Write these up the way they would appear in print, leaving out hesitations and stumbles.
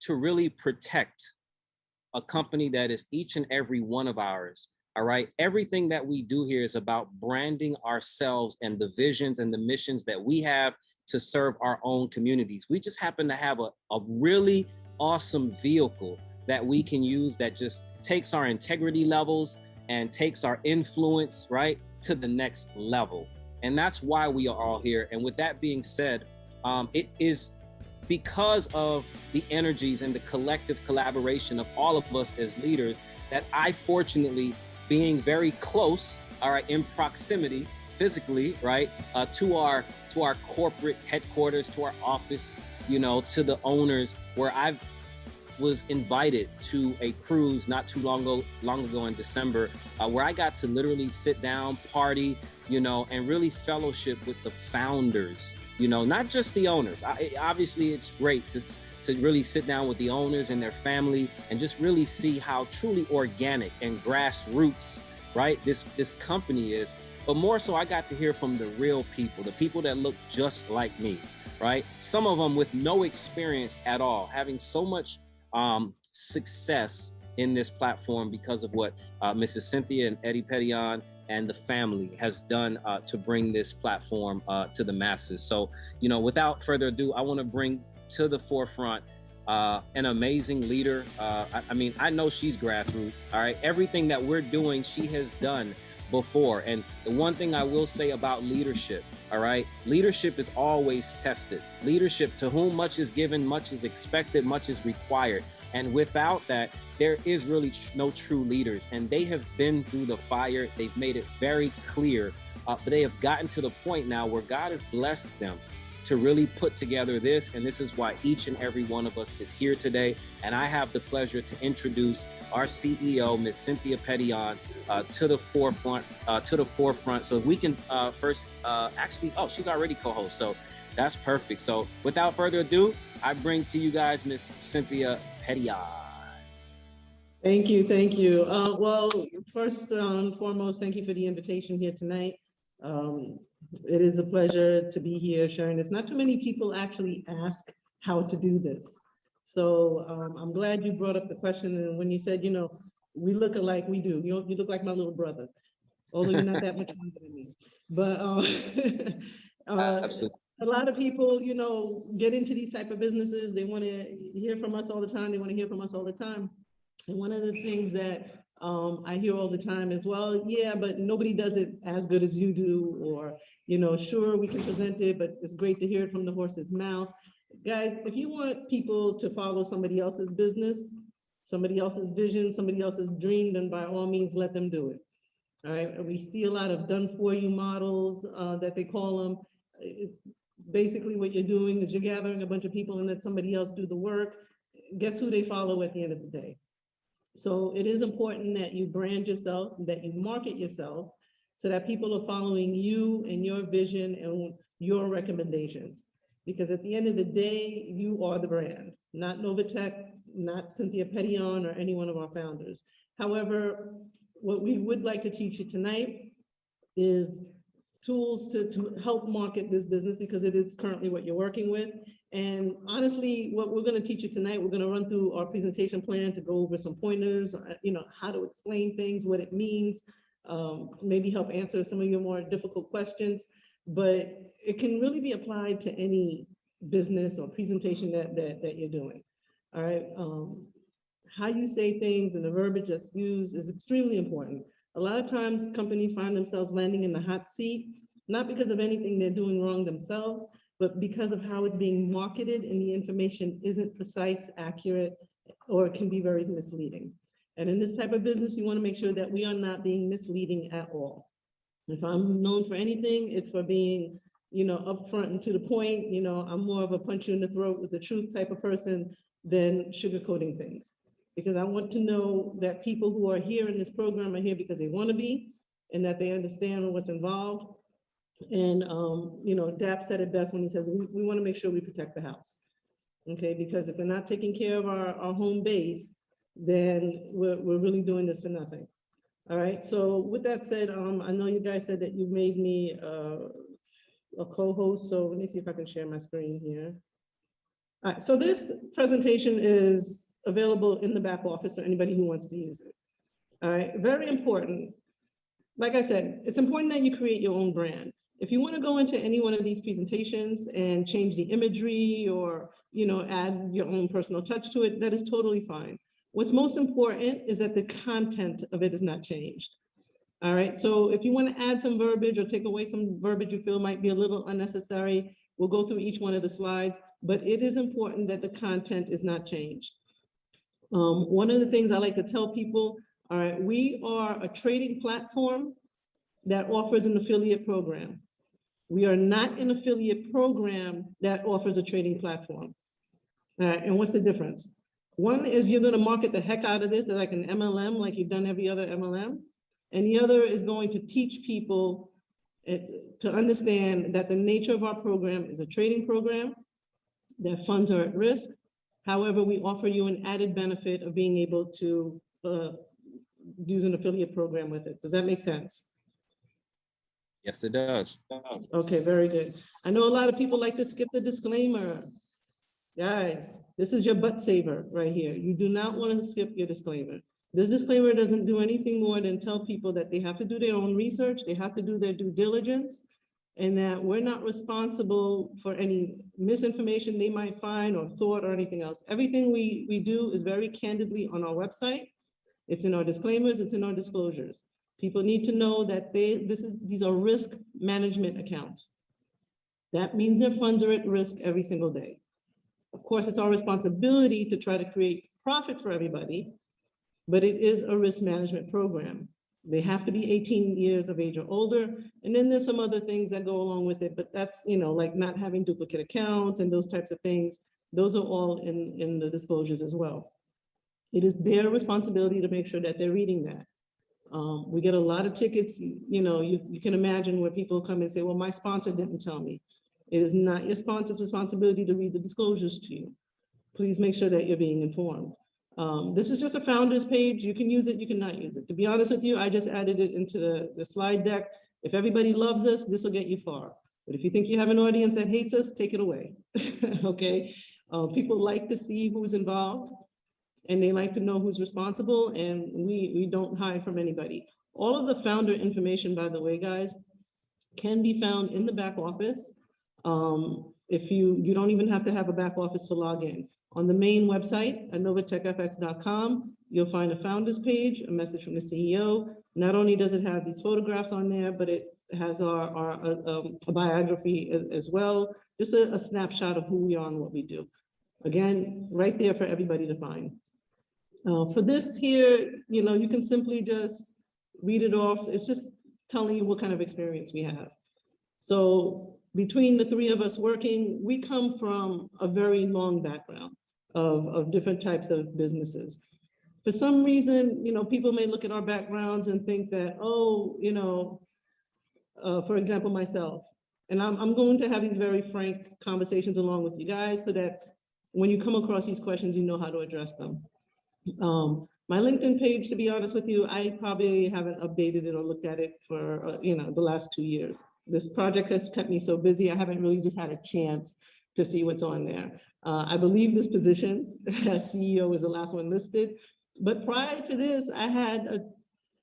to really protect a company that is each and every one of ours. All right. Everything that we do here is about branding ourselves and the visions and the missions that we have to serve our own communities. We just happen to have a really awesome vehicle that we can use that just takes our integrity levels and takes our influence, right, to the next level. And that's why we are all here. And with that being said, it is because of the energies and the collective collaboration of all of us as leaders that I fortunately, being very close, all right, in proximity physically, right, to our corporate headquarters, to our office, you know, to the owners, where I was invited to a cruise not too long ago in December, where I got to literally sit down, party, you know, and really fellowship with the founders, you know, not just the owners. Obviously, it's great to really sit down with the owners and their family and just really see how truly organic and grassroots, right, this company is. But more so, I got to hear from the real people, the people that look just like me, right? Some of them with no experience at all, having so much success in this platform because of what Mrs. Cynthia and Eddy Petion and the family has done to bring this platform to the masses. So, you know, without further ado, I want to bring to the forefront an amazing leader. I mean, I know she's grassroots, all right? Everything that we're doing, she has done before. And the one thing I will say about leadership, all right, leadership is always tested. Leadership, to whom much is given, much is expected, much is required. And without that, there is really no true leaders. And they have been through the fire. They've made it very clear, but they have gotten to the point now where God has blessed them to really put together this. And this is why each and every one of us is here today. And I have the pleasure to introduce our CEO, Ms. Cynthia Petion, to the forefront. So we can first actually, oh, she's already co-host. So that's perfect. So without further ado, I bring to you guys Ms. Cynthia Petion. Thank you, thank you. Well, first and foremost, thank you for the invitation here tonight. It is a pleasure to be here sharing this. Not too many people actually ask how to do this. So I'm glad you brought up the question. And when you said, you know, we look alike, we do. You look like my little brother, although you're not that much younger than me. But Absolutely. A lot of people, you know, get into these type of businesses. They want to hear from us all the time. They want to hear from us all the time. And one of the things that I hear all the time is, well, yeah, but nobody does it as good as you do, or, you know, sure, we can present it, but it's great to hear it from the horse's mouth. Guys, if you want people to follow somebody else's business, somebody else's vision, somebody else's dream, then by all means, let them do it. All right. We see a lot of done for you models that they call them. Basically, what you're doing is you're gathering a bunch of people and let somebody else do the work. Guess who they follow at the end of the day? So it is important that you brand yourself, that you market yourself, so that people are following you and your vision and your recommendations. Because at the end of the day, you are the brand, not Novatech, not Cynthia Petion or any one of our founders. However, what we would like to teach you tonight is tools to help market this business, because it is currently what you're working with. And honestly, what we're going to teach you tonight, we're going to run through our presentation plan to go over some pointers, you know, how to explain things, what it means, maybe help answer some of your more difficult questions. But it can really be applied to any business or presentation that you're doing. All right. How you say things and the verbiage that's used is extremely important. A lot of times companies find themselves landing in the hot seat, not because of anything they're doing wrong themselves, but because of how it's being marketed and the information isn't precise, accurate, or it can be very misleading. And in this type of business, you want to make sure that we are not being misleading at all. If I'm known for anything, it's for being, you know, upfront and to the point. You know, I'm more of a punch you in the throat with the truth type of person than sugarcoating things. Because I want to know that people who are here in this program are here because they want to be, and that they understand what's involved. And, you know, DAP said it best when he says, we want to make sure we protect the house. Okay, because if we're not taking care of our home base, then we're really doing this for nothing. All right, so with that said, I know you guys said that you made me a co-host, so let me see if I can share my screen here. All right, so this presentation is available in the back office for anybody who wants to use it. All right, very important. Like I said, it's important that you create your own brand. If you want to go into any one of these presentations and change the imagery or, you know, add your own personal touch to it, that is totally fine. What's most important is that the content of it is not changed. All right, so if you want to add some verbiage or take away some verbiage you feel might be a little unnecessary, we'll go through each one of the slides, but it is important that the content is not changed. One of the things I like to tell people, all right, we are a trading platform that offers an affiliate program. We are not an affiliate program that offers a trading platform. All right, and what's the difference? One is you're going to market the heck out of this as like an MLM, like you've done every other MLM. And the other is going to teach people to understand that the nature of our program is a trading program, that funds are at risk. However, we offer you an added benefit of being able to use an affiliate program with it. Does that make sense? Yes, it does. Okay, very good. I know a lot of people like to skip the disclaimer. Guys, this is your butt saver right here. You do not want to skip your disclaimer. This disclaimer doesn't do anything more than tell people that they have to do their own research, they have to do their due diligence, and that we're not responsible for any misinformation they might find or thought or anything else. Everything we do is very candidly on our website. It's in our disclaimers, it's in our disclosures. People need to know that these are risk management accounts. That means their funds are at risk every single day. Of course, it's our responsibility to try to create profit for everybody, but it is a risk management program. They have to be 18 years of age or older. And then there's some other things that go along with it, but that's, you know, like not having duplicate accounts and those types of things. Those are all in the disclosures as well. It is their responsibility to make sure that they're reading that. We get a lot of tickets, you know, you can imagine where people come and say, well, my sponsor didn't tell me. It is not your sponsor's responsibility to read the disclosures to you. Please make sure that you're being informed. This is just a founder's page. You can use it, you cannot use it. To be honest with you, I just added it into the slide deck. If everybody loves us, this will get you far. But if you think you have an audience that hates us, take it away, okay? People like to see who's involved and they like to know who's responsible, and we don't hide from anybody. All of the founder information, by the way, guys, can be found in the back office. If you don't even have to have a back office to log in. On the main website at novatechfx.com, you'll find a founders page, a message from the CEO. Not only does it have these photographs on there, but it has our biography as well. Just a snapshot of who we are and what we do. Again, right there for everybody to find. For this here, you know, you can simply just read it off. It's just telling you what kind of experience we have. So between the three of us working, we come from a very long background of different types of businesses. For some reason, you know, people may look at our backgrounds and think that, oh, you know, for example, myself, and I'm going to have these very frank conversations along with you guys so that when you come across these questions, you know how to address them. My LinkedIn page, to be honest with you, I probably haven't updated it or looked at it for, you know, the last 2 years. This project has kept me so busy, I haven't really just had a chance to see what's on there. I believe this position as CEO is the last one listed, but prior to this, I had a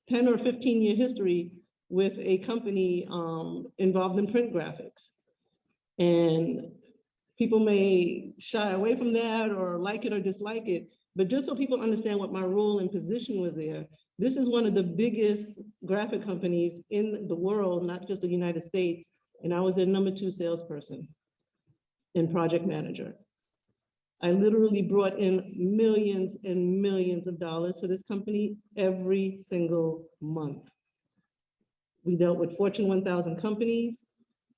10 or 15-year history with a company involved in print graphics. And people may shy away from that or like it or dislike it, but just so people understand what my role and position was there, this is one of the biggest graphic companies in the world, not just the United States, and I was their #2 salesperson and project manager. I literally brought in millions and millions of dollars for this company every single month. We dealt with Fortune 1000 companies,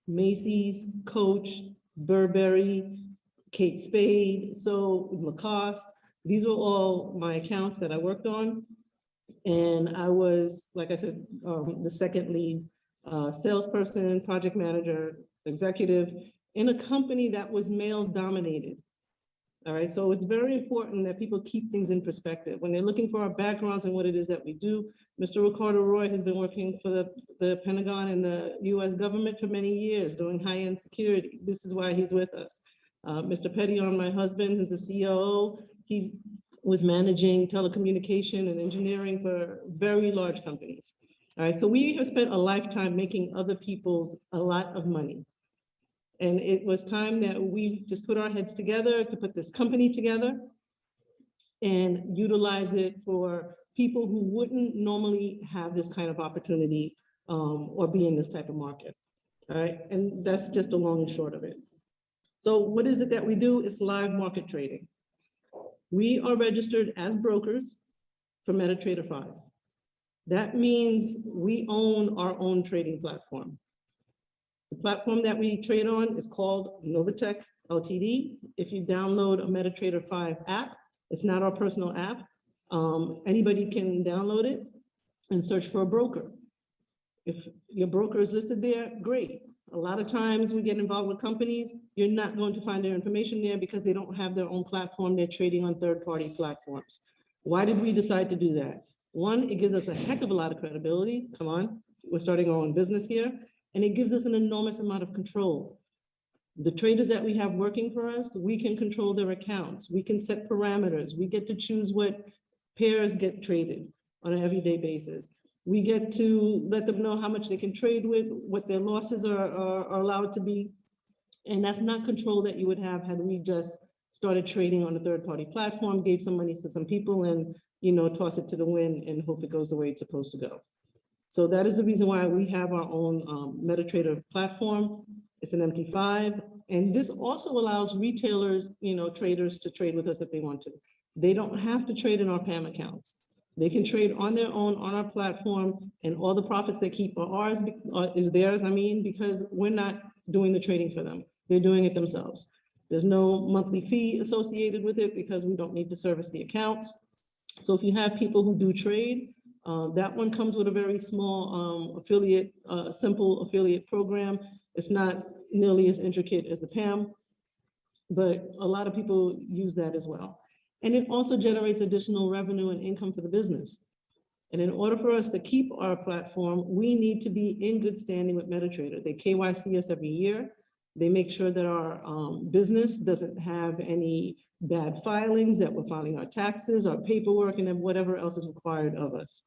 Macy's, Coach, Burberry, Kate Spade, so Lacoste. These were all my accounts that I worked on. And I was, like I said, the second lead salesperson, project manager, executive in a company that was male dominated. All right, so it's very important that people keep things in perspective. When they're looking for our backgrounds and what it is that we do, Mr. Ricardo Roy has been working for the Pentagon and the US government for many years doing high-end security. This is why he's with us. Mr. Petion, my husband, who's the COO, he was managing telecommunication and engineering for very large companies. All right, so we have spent a lifetime making other people a lot of money. And it was time that we just put our heads together to put this company together and utilize it for people who wouldn't normally have this kind of opportunity or be in this type of market. All right, and that's just the long and short of it. So what is it that we do? It's live market trading. We are registered as brokers for MetaTrader 5. That means we own our own trading platform. The platform that we trade on is called Novatech Ltd. If you download a MetaTrader 5 app, it's not our personal app. Anybody can download it and search for a broker. If your broker is listed there, great. A lot of times we get involved with companies, you're not going to find their information there because they don't have their own platform. They're trading on third-party platforms. Why did we decide to do that? One, it gives us a heck of a lot of credibility. Come on, we're starting our own business here. And it gives us an enormous amount of control. The traders that we have working for us, we can control their accounts. We can set parameters. We get to choose what pairs get traded on an everyday basis. We get to let them know how much they can trade with, what their losses are allowed to be. And that's not control that you would have had we just started trading on a third-party platform, gave some money to some people and, toss it to the wind and hope it goes the way it's supposed to go. So that is the reason why we have our own MetaTrader platform. It's an MT5. And this also allows retailers, traders to trade with us if they want to. They don't have to trade in our PAMM accounts. They can trade on their own on our platform, and all the profits they keep are ours, is theirs, because we're not doing the trading for them. They're doing it themselves. There's no monthly fee associated with it because we don't need to service the accounts. So if you have people who do trade, that one comes with a very small affiliate, simple affiliate program. It's not nearly as intricate as the PAMM, but a lot of people use that as well. And it also generates additional revenue and income for the business. And in order for us to keep our platform, we need to be in good standing with MetaTrader. They KYC us every year. They make sure that our business doesn't have any bad filings, that we're filing our taxes, our paperwork, and then whatever else is required of us.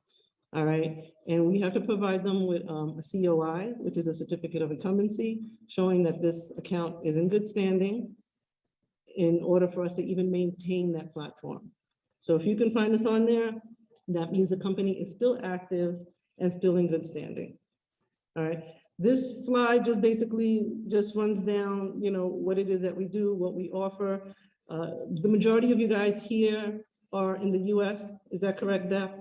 All right. And we have to provide them with a COI, which is a certificate of incumbency, showing that this account is in good standing in order for us to even maintain that platform. So if you can find us on there, that means the company is still active and still in good standing. All right. This slide just basically just runs down, what it is that we do, what we offer. The majority of you guys here are in the US. Is that correct, Daph?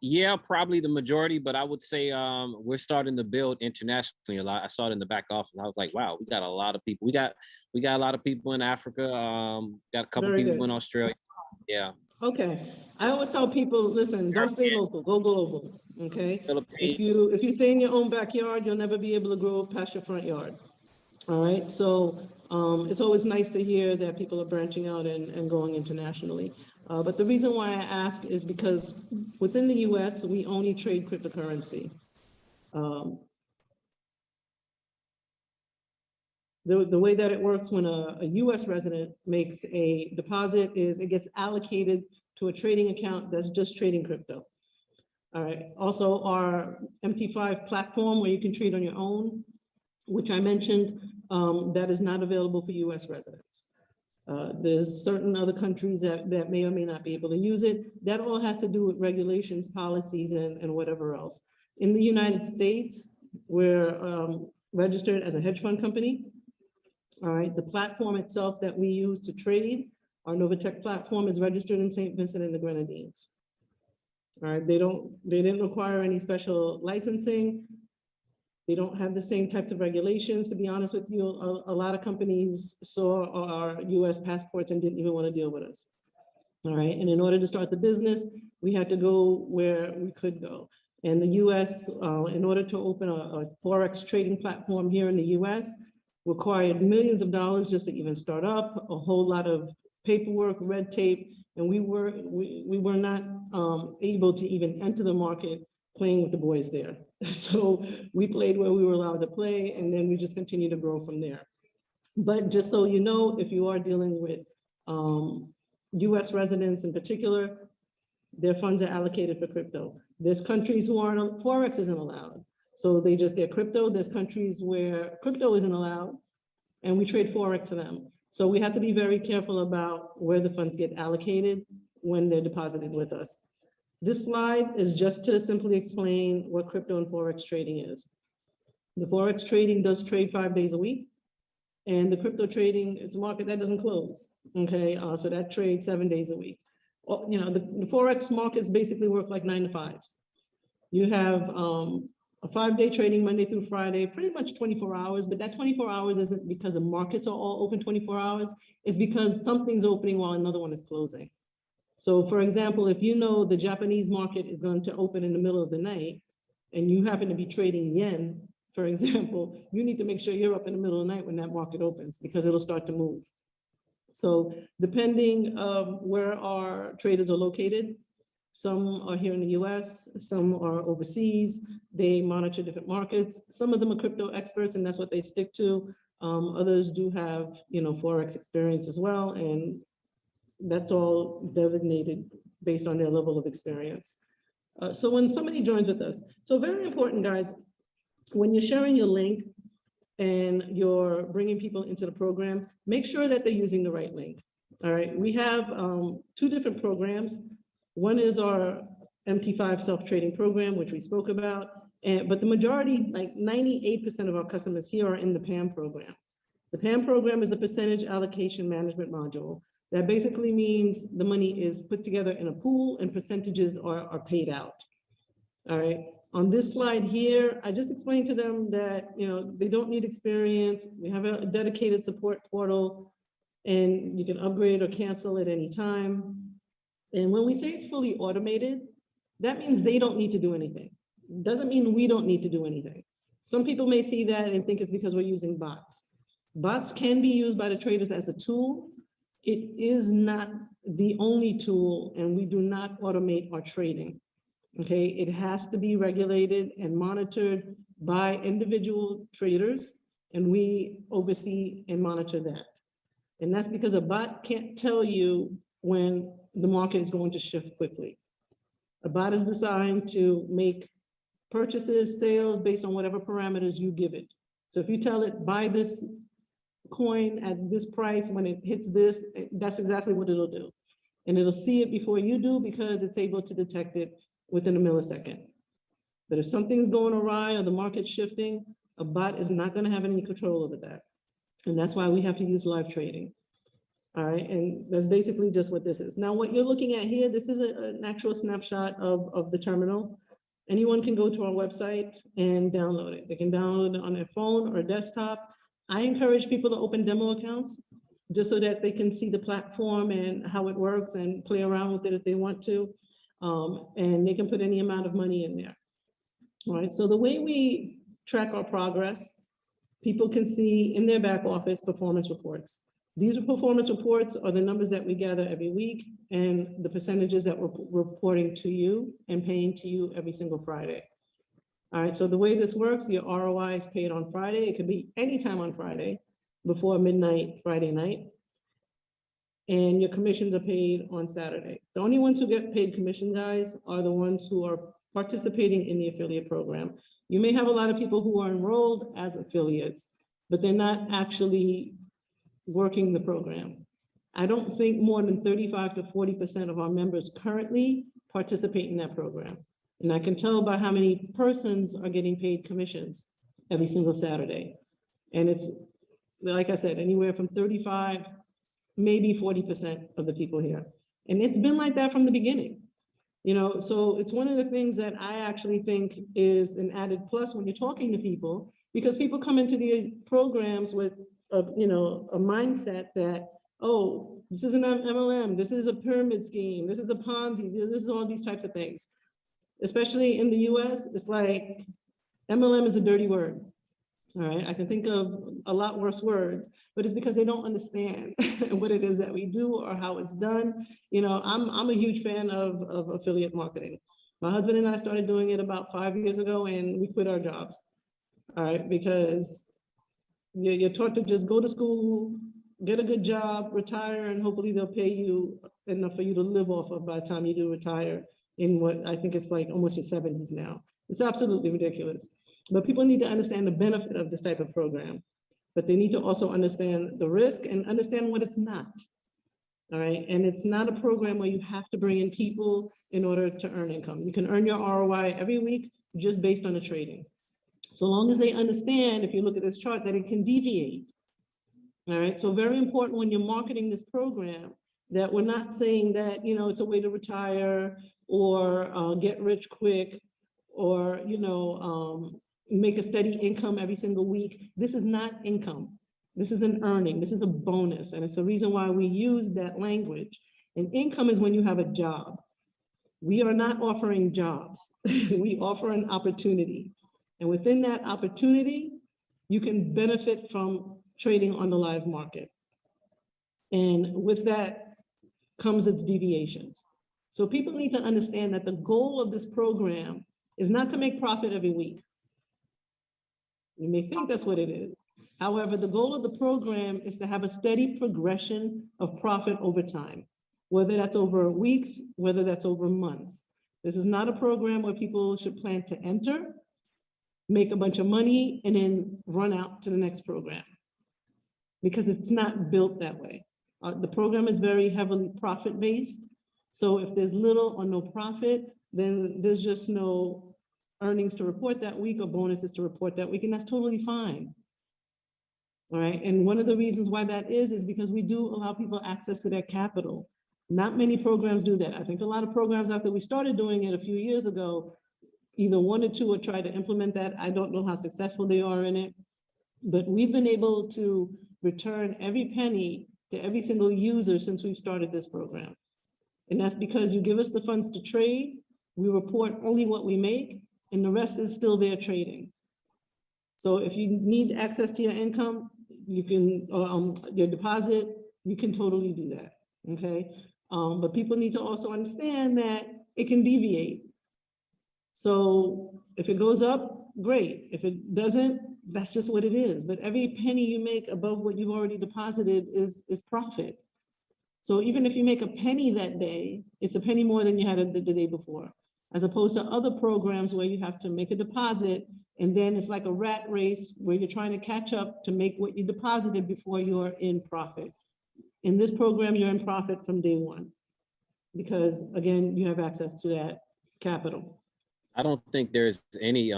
Yeah, probably the majority, but I would say we're starting to build internationally a lot. I saw it in the back office. I was like, wow, we got a lot of people. We got a lot of people in Africa. Got a couple Very people good. in Australia. Yeah. Okay. I always tell people, listen, don't stay local, go global. Okay. If you stay in your own backyard, you'll never be able to grow past your front yard. All right. So it's always nice to hear that people are branching out and going internationally. But the reason why I ask is because within the US, we only trade cryptocurrency. The way that it works when a US resident makes a deposit is it gets allocated to a trading account that's just trading crypto. All right. Also, our MT5 platform where you can trade on your own, which I mentioned, that is not available for US residents. There's certain other countries that may or may not be able to use it. That all has to do with regulations, policies, and whatever else. In the United States, we're registered as a hedge fund company. All right, the platform itself that we use to trade, our Novatech platform, is registered in St. Vincent and the Grenadines. All right, they didn't require any special licensing. They don't have the same types of regulations. To be honest with you, a lot of companies saw our US passports and didn't even want to deal with us. All right, and in order to start the business, we had to go where we could go. And the US, in order to open a Forex trading platform here in the US, required millions of dollars just to even start up, a whole lot of paperwork, red tape, and we were not able to even enter the market playing with the boys there. So we played where we were allowed to play, and then we just continue to grow from there. But just so you know, if you are dealing with US residents in particular, their funds are allocated for crypto. There's countries who aren't, Forex isn't allowed. So they just get crypto. There's countries where crypto isn't allowed, and we trade Forex for them. So we have to be very careful about where the funds get allocated when they're deposited with us. This slide is just to simply explain what crypto and Forex trading is. The Forex trading does trade 5 days a week, and the crypto trading, it's a market that doesn't close, okay? So that trades 7 days a week. Well, you know, the Forex markets basically work like 9 to 5s. You have a 5-day trading Monday through Friday, pretty much 24 hours, but that 24 hours isn't because the markets are all open 24 hours. It's because something's opening while another one is closing. So for example, if you know the Japanese market is going to open in the middle of the night and you happen to be trading yen, for example, you need to make sure you're up in the middle of the night when that market opens because it'll start to move. So depending where our traders are located, some are here in the US, some are overseas, they monitor different markets. Some of them are crypto experts and that's what they stick to. Others do have, you know, Forex experience as well, and that's all designated based on their level of experience. So when somebody joins with us, so very important, guys, when you're sharing your link and you're bringing people into the program, make sure that they're using the right link. All right, we have 2 different programs. One is our MT5 self-trading program, which we spoke about, but the majority, like 98% of our customers here are in the PAMM program. The PAMM program is a percentage allocation management module. That basically means the money is put together in a pool and percentages are paid out. All right. On this slide here, I just explained to them that, you know, they don't need experience. We have a dedicated support portal and you can upgrade or cancel at any time. And when we say it's fully automated, that means they don't need to do anything. Doesn't mean we don't need to do anything. Some people may see that and think it's because we're using bots. Bots can be used by the traders as a tool. It is not the only tool, and we do not automate our trading. Okay, it has to be regulated and monitored by individual traders, and we oversee and monitor that. And that's because a bot can't tell you when the market is going to shift quickly. A bot is designed to make purchases, sales based on whatever parameters you give it. So if you tell it buy this coin at this price, when it hits this, that's exactly what it'll do. And it'll see it before you do because it's able to detect it within a millisecond. But if something's going awry or the market's shifting, a bot is not going to have any control over that. And that's why we have to use live trading. All right, and that's basically just what this is. Now, what you're looking at here, this is an actual snapshot of the terminal. Anyone can go to our website and download it. They can download it on their phone or desktop. I encourage people to open demo accounts just so that they can see the platform and how it works and play around with it if they want to. And they can put any amount of money in there. All right, so the way we track our progress, people can see in their back office performance reports. These performance reports are the numbers that we gather every week and the percentages that we're reporting to you and paying to you every single Friday. All right, so the way this works, your ROI is paid on Friday. It could be anytime on Friday before midnight Friday night. And your commissions are paid on Saturday. The only ones who get paid commission, guys, are the ones who are participating in the affiliate program. You may have a lot of people who are enrolled as affiliates, but they're not actually working the program. I don't think more than 35 to 40% of our members currently participate in that program. And I can tell by how many persons are getting paid commissions every single Saturday. And it's, like I said, anywhere from 35, maybe 40% of the people here. And it's been like that from the beginning. You know, so it's one of the things that I actually think is an added plus when you're talking to people, because people come into these programs with a mindset that, oh, this is an MLM, this is a pyramid scheme, this is a Ponzi, this is all these types of things. Especially in the US, it's like MLM is a dirty word. All right, I can think of a lot worse words, but it's because they don't understand what it is that we do or how it's done. You know, I'm a huge fan of affiliate marketing. My husband and I started doing it about 5 years ago, and we quit our jobs. All right, because you're taught to just go to school, get a good job, retire, and hopefully they'll pay you enough for you to live off of by the time you do retire in what I think it's like almost your 70s now. It's absolutely ridiculous. But people need to understand the benefit of this type of program, but they need to also understand the risk and understand what it's not. All right, and it's not a program where you have to bring in people in order to earn income. You can earn your ROI every week just based on the trading. So long as they understand, if you look at this chart, that it can deviate. All right, so very important when you're marketing this program, that we're not saying that, you know, it's a way to retire or get rich quick or, you know, make a steady income every single week. This is not income. This is an earning. This is a bonus. And it's the reason why we use that language. And income is when you have a job. We are not offering jobs. We offer an opportunity. And within that opportunity, you can benefit from trading on the live market. And with that comes its deviations. So people need to understand that the goal of this program is not to make profit every week. You may think that's what it is. However, the goal of the program is to have a steady progression of profit over time, whether that's over weeks, whether that's over months. This is not a program where people should plan to enter, make a bunch of money, and then run out to the next program, because it's not built that way. The program is very heavily profit-based. So if there's little or no profit, then there's just no earnings to report that week or bonuses to report that week, and that's totally fine. All right, and one of the reasons why that is because we do allow people access to their capital. Not many programs do that. I think a lot of programs, after we started doing it a few years ago, either one or two will try to implement that. I don't know how successful they are in it, but we've been able to return every penny to every single user since we've started this program. And that's because you give us the funds to trade, we report only what we make, and the rest is still there trading. So if you need access to your income, you can, your deposit, you can totally do that, okay? But people need to also understand that it can deviate. So if it goes up, great. If it doesn't, that's just what it is. But every penny you make above what you've already deposited is profit. So even if you make a penny that day, it's a penny more than you had the day before, as opposed to other programs where you have to make a deposit and then it's like a rat race where you're trying to catch up to make what you deposited before you're in profit. In this program, you're in profit from day one because, again, you have access to that capital. I don't think there's any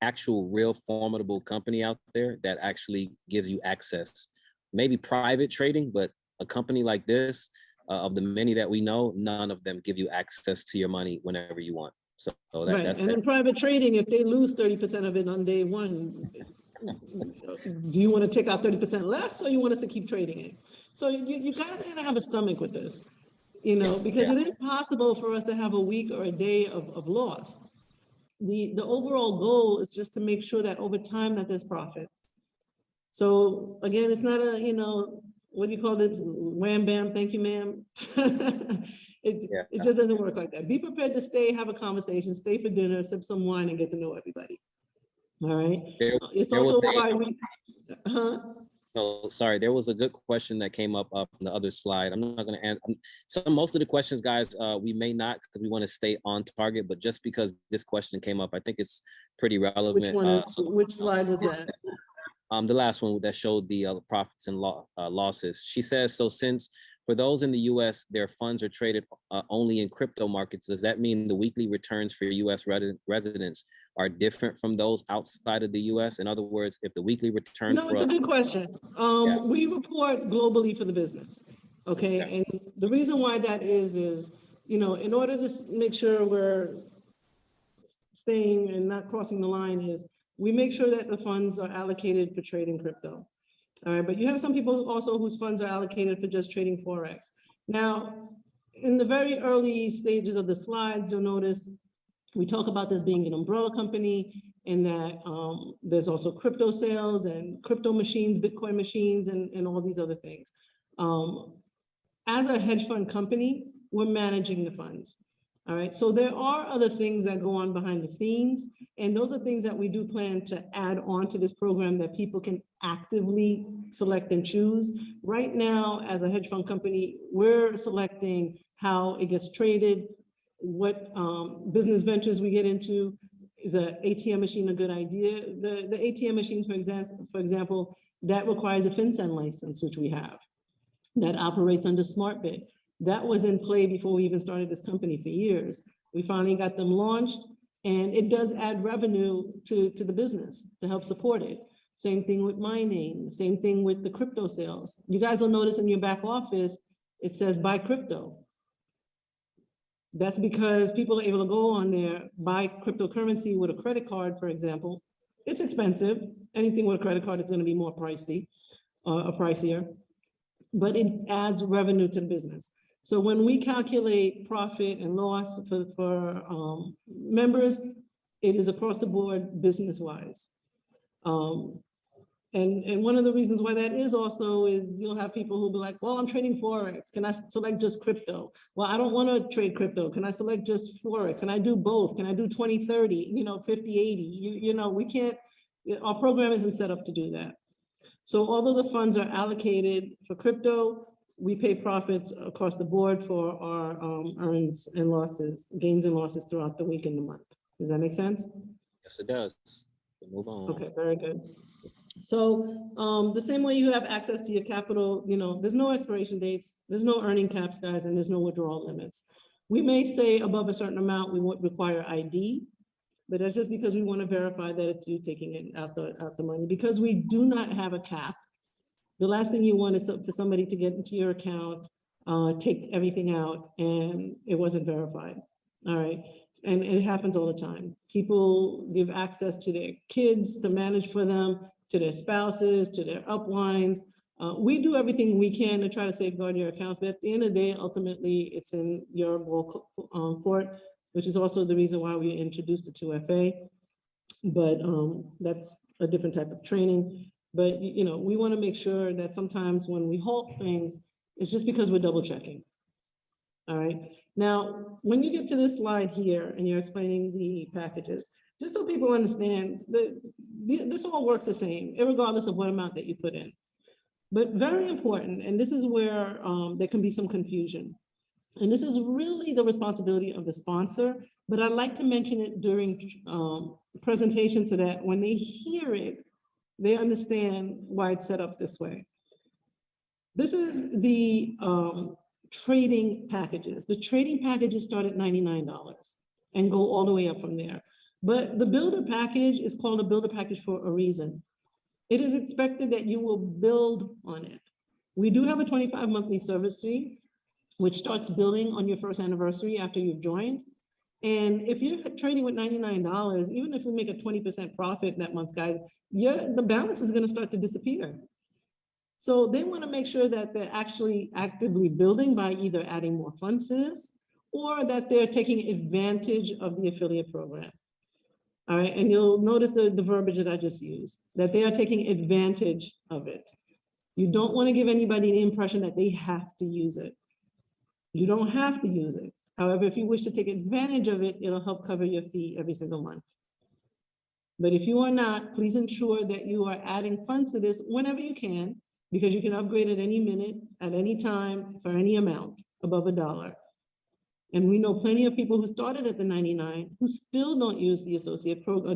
actual real formidable company out there that actually gives you access. Maybe private trading, but a company like this, of the many that we know, none of them give you access to your money whenever you want. So right, and in private trading, if they lose 30% of it on day one, do you want to take out 30% less, or you want us to keep trading it? So you gotta kind of have a stomach with this, you know, because it is possible for us to have a week or a day of loss. The overall goal is just to make sure that over time that there's profit. So again, it's not a, you know, what do you call it? Wham, bam, thank you, ma'am. It just doesn't work like that. Be prepared to stay, have a conversation, stay for dinner, sip some wine, and get to know everybody. All right. It's also why we. No, sorry. There was a good question that came up on the other slide. I'm not going to answer. So most of the questions, guys, we may not, because we want to stay on target. But just because this question came up, I think it's pretty relevant. Which one? Which slide was that? The last one that showed the profits and losses. She says, so since for those in the U.S., their funds are traded only in crypto markets, does that mean the weekly returns for U.S. residents are different from those outside of the U.S.? In other words, if the weekly return— No, it's a good question. We report globally for the business, okay? Yeah. And the reason why that is, you know, in order to make sure we're staying and not crossing the line is, we make sure that the funds are allocated for trading crypto. All right, but you have some people also whose funds are allocated for just trading Forex. Now, in the very early stages of the slides, you'll notice we talk about this being an umbrella company, and that there's also crypto sales and crypto machines, Bitcoin machines, and all these other things. As a hedge fund company, we're managing the funds. All right, so there are other things that go on behind the scenes, and those are things that we do plan to add on to this program that people can actively select and choose. Right now, as a hedge fund company, we're selecting how it gets traded, what business ventures we get into. Is an ATM machine a good idea? The ATM machine, for example, that requires a FinCEN license, which we have, that operates under SmartBid. That was in play before we even started this company for years. We finally got them launched, and it does add revenue to the business to help support it. Same thing with mining, same thing with the crypto sales. You guys will notice in your back office, it says buy crypto. That's because people are able to go on there, buy cryptocurrency with a credit card, for example. It's expensive. Anything with a credit card is going to be more pricey, pricier, but it adds revenue to the business. So when we calculate profit and loss for members, it is across the board business-wise. And one of the reasons why that is also is you'll have people who'll be like, well, I'm trading Forex. Can I select just crypto? Well, I don't want to trade crypto. Can I select just Forex? Can I do both? Can I do 20-30, 50-80? You know, we can't, our program isn't set up to do that. So although the funds are allocated for crypto, we pay profits across the board for our earnings and losses, gains and losses throughout the week and the month. Does that make sense? Yes, it does. Move on. Okay, very good. So the same way you have access to your capital, there's no expiration dates, there's no earning caps, guys, and there's no withdrawal limits. We may say above a certain amount, we won't require ID, but that's just because we want to verify that it's you taking it out the money. Because we do not have a cap, the last thing you want is for somebody to get into your account, take everything out, and it wasn't verified. All right. And it happens all the time. People give access to their kids to manage for them, to their spouses, to their uplines. We do everything we can to try to safeguard your accounts, but at the end of the day, ultimately, it's in your court, which is also the reason why we introduced the 2FA. But that's a different type of training. But we want to make sure that sometimes when we halt things, it's just because we're double checking. All right. Now, when you get to this slide here and you're explaining the packages, just so people understand, this all works the same, regardless of what amount that you put in. But very important, and this is where there can be some confusion. And this is really the responsibility of the sponsor, but I'd like to mention it during presentation so that when they hear it, they understand why it's set up this way. This is the trading packages. The trading packages start at $99 and go all the way up from there. But the builder package is called a builder package for a reason. It is expected that you will build on it. We do have a 25 monthly service fee, which starts building on your first anniversary after you've joined. And if you're trading with $99, even if we make a 20% profit that month, guys, the balance is going to start to disappear. So they want to make sure that they're actually actively building by either adding more funds to this or that they're taking advantage of the affiliate program. All right, and you'll notice the verbiage that I just used, that they are taking advantage of it. You don't want to give anybody the impression that they have to use it. You don't have to use it. However, if you wish to take advantage of it, it'll help cover your fee every single month. But if you are not, please ensure that you are adding funds to this whenever you can, because you can upgrade at any minute, at any time, for any amount above $1. And we know plenty of people who started at the 99 who still don't use the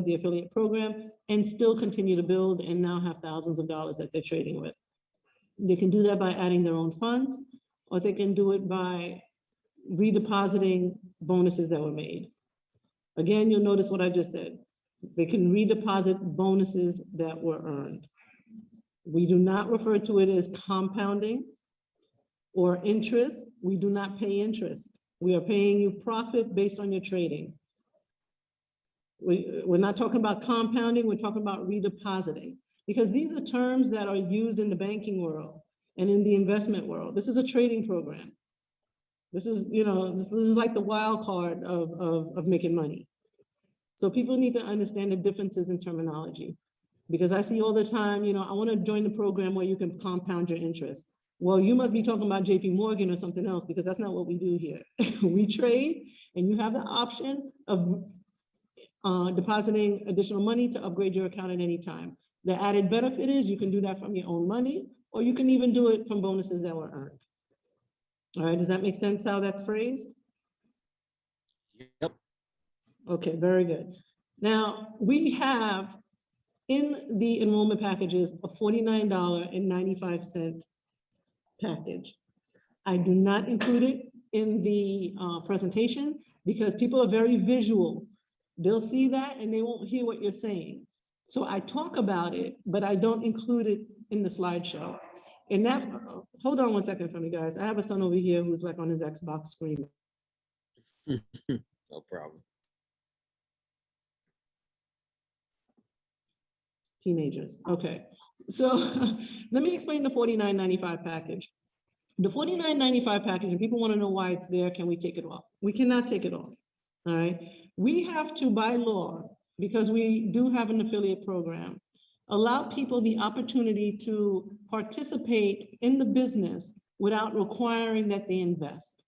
the affiliate program and still continue to build and now have thousands of dollars that they're trading with. They can do that by adding their own funds, or they can do it by redepositing bonuses that were made. Again, you'll notice what I just said. They can redeposit bonuses that were earned. We do not refer to it as compounding or interest. We do not pay interest. We are paying you profit based on your trading. We're not talking about compounding, we're talking about redepositing, because these are terms that are used in the banking world and in the investment world. This is a trading program. This is, this is like the wild card of making money. So people need to understand the differences in terminology, because I see all the time, I want to join the program where you can compound your interest. Well, you must be talking about JP Morgan or something else, because that's not what we do here. We trade, and you have the option of depositing additional money to upgrade your account at any time. The added benefit is you can do that from your own money, or you can even do it from bonuses that were earned. All right, does that make sense how that's phrased? Yep. Okay, very good. Now, we have in the enrollment packages a $49.95 package. I do not include it in the presentation because people are very visual. They'll see that and they won't hear what you're saying. So I talk about it, but I don't include it in the slideshow. And that, hold on one second for me, guys. I have a son over here who's like on his Xbox screen. No problem. Teenagers. Okay. So let me explain the $49.95 package. The $49.95 package, and people want to know why it's there. Can we take it off? We cannot take it off. All right. We have to, by law, because we do have an affiliate program, allow people the opportunity to participate in the business without requiring that they invest.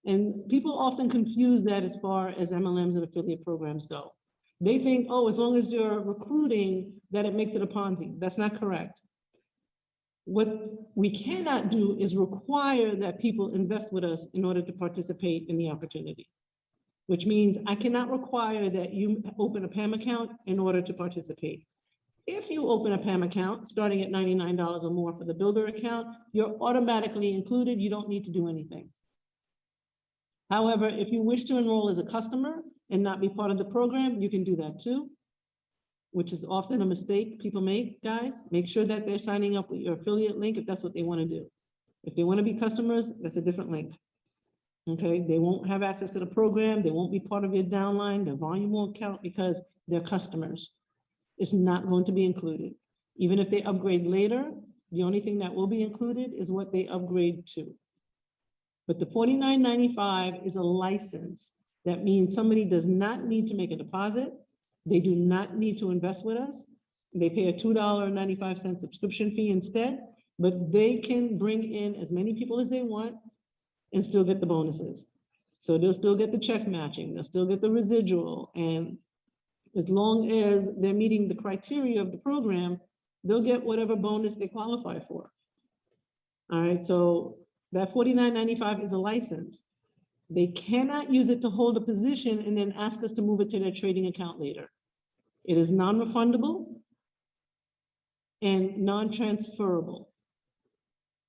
And people often confuse that as far as MLMs and affiliate programs go. They think, oh, as long as you're recruiting, that it makes it a Ponzi. That's not correct. What we cannot do is require that people invest with us in order to participate in the opportunity, which means I cannot require that you open a PAMM account in order to participate. If you open a PAMM account starting at $99 or more for the builder account, you're automatically included. You don't need to do anything. However, if you wish to enroll as a customer and not be part of the program, you can do that too, which is often a mistake people make, guys. Make sure that they're signing up with your affiliate link if that's what they want to do. If they want to be customers, that's a different link. Okay, they won't have access to the program. They won't be part of your downline. Their volume won't count because they're customers. It's not going to be included. Even if they upgrade later, the only thing that will be included is what they upgrade to. But the $49.95 is a license. That means somebody does not need to make a deposit. They do not need to invest with us. They pay a $2.95 subscription fee instead, but they can bring in as many people as they want and still get the bonuses. So they'll still get the check matching, they'll still get the residual. And as long as they're meeting the criteria of the program, they'll get whatever bonus they qualify for. All right, so that $49.95 is a license. They cannot use it to hold a position and then ask us to move it to their trading account later. It is non-refundable and non-transferable.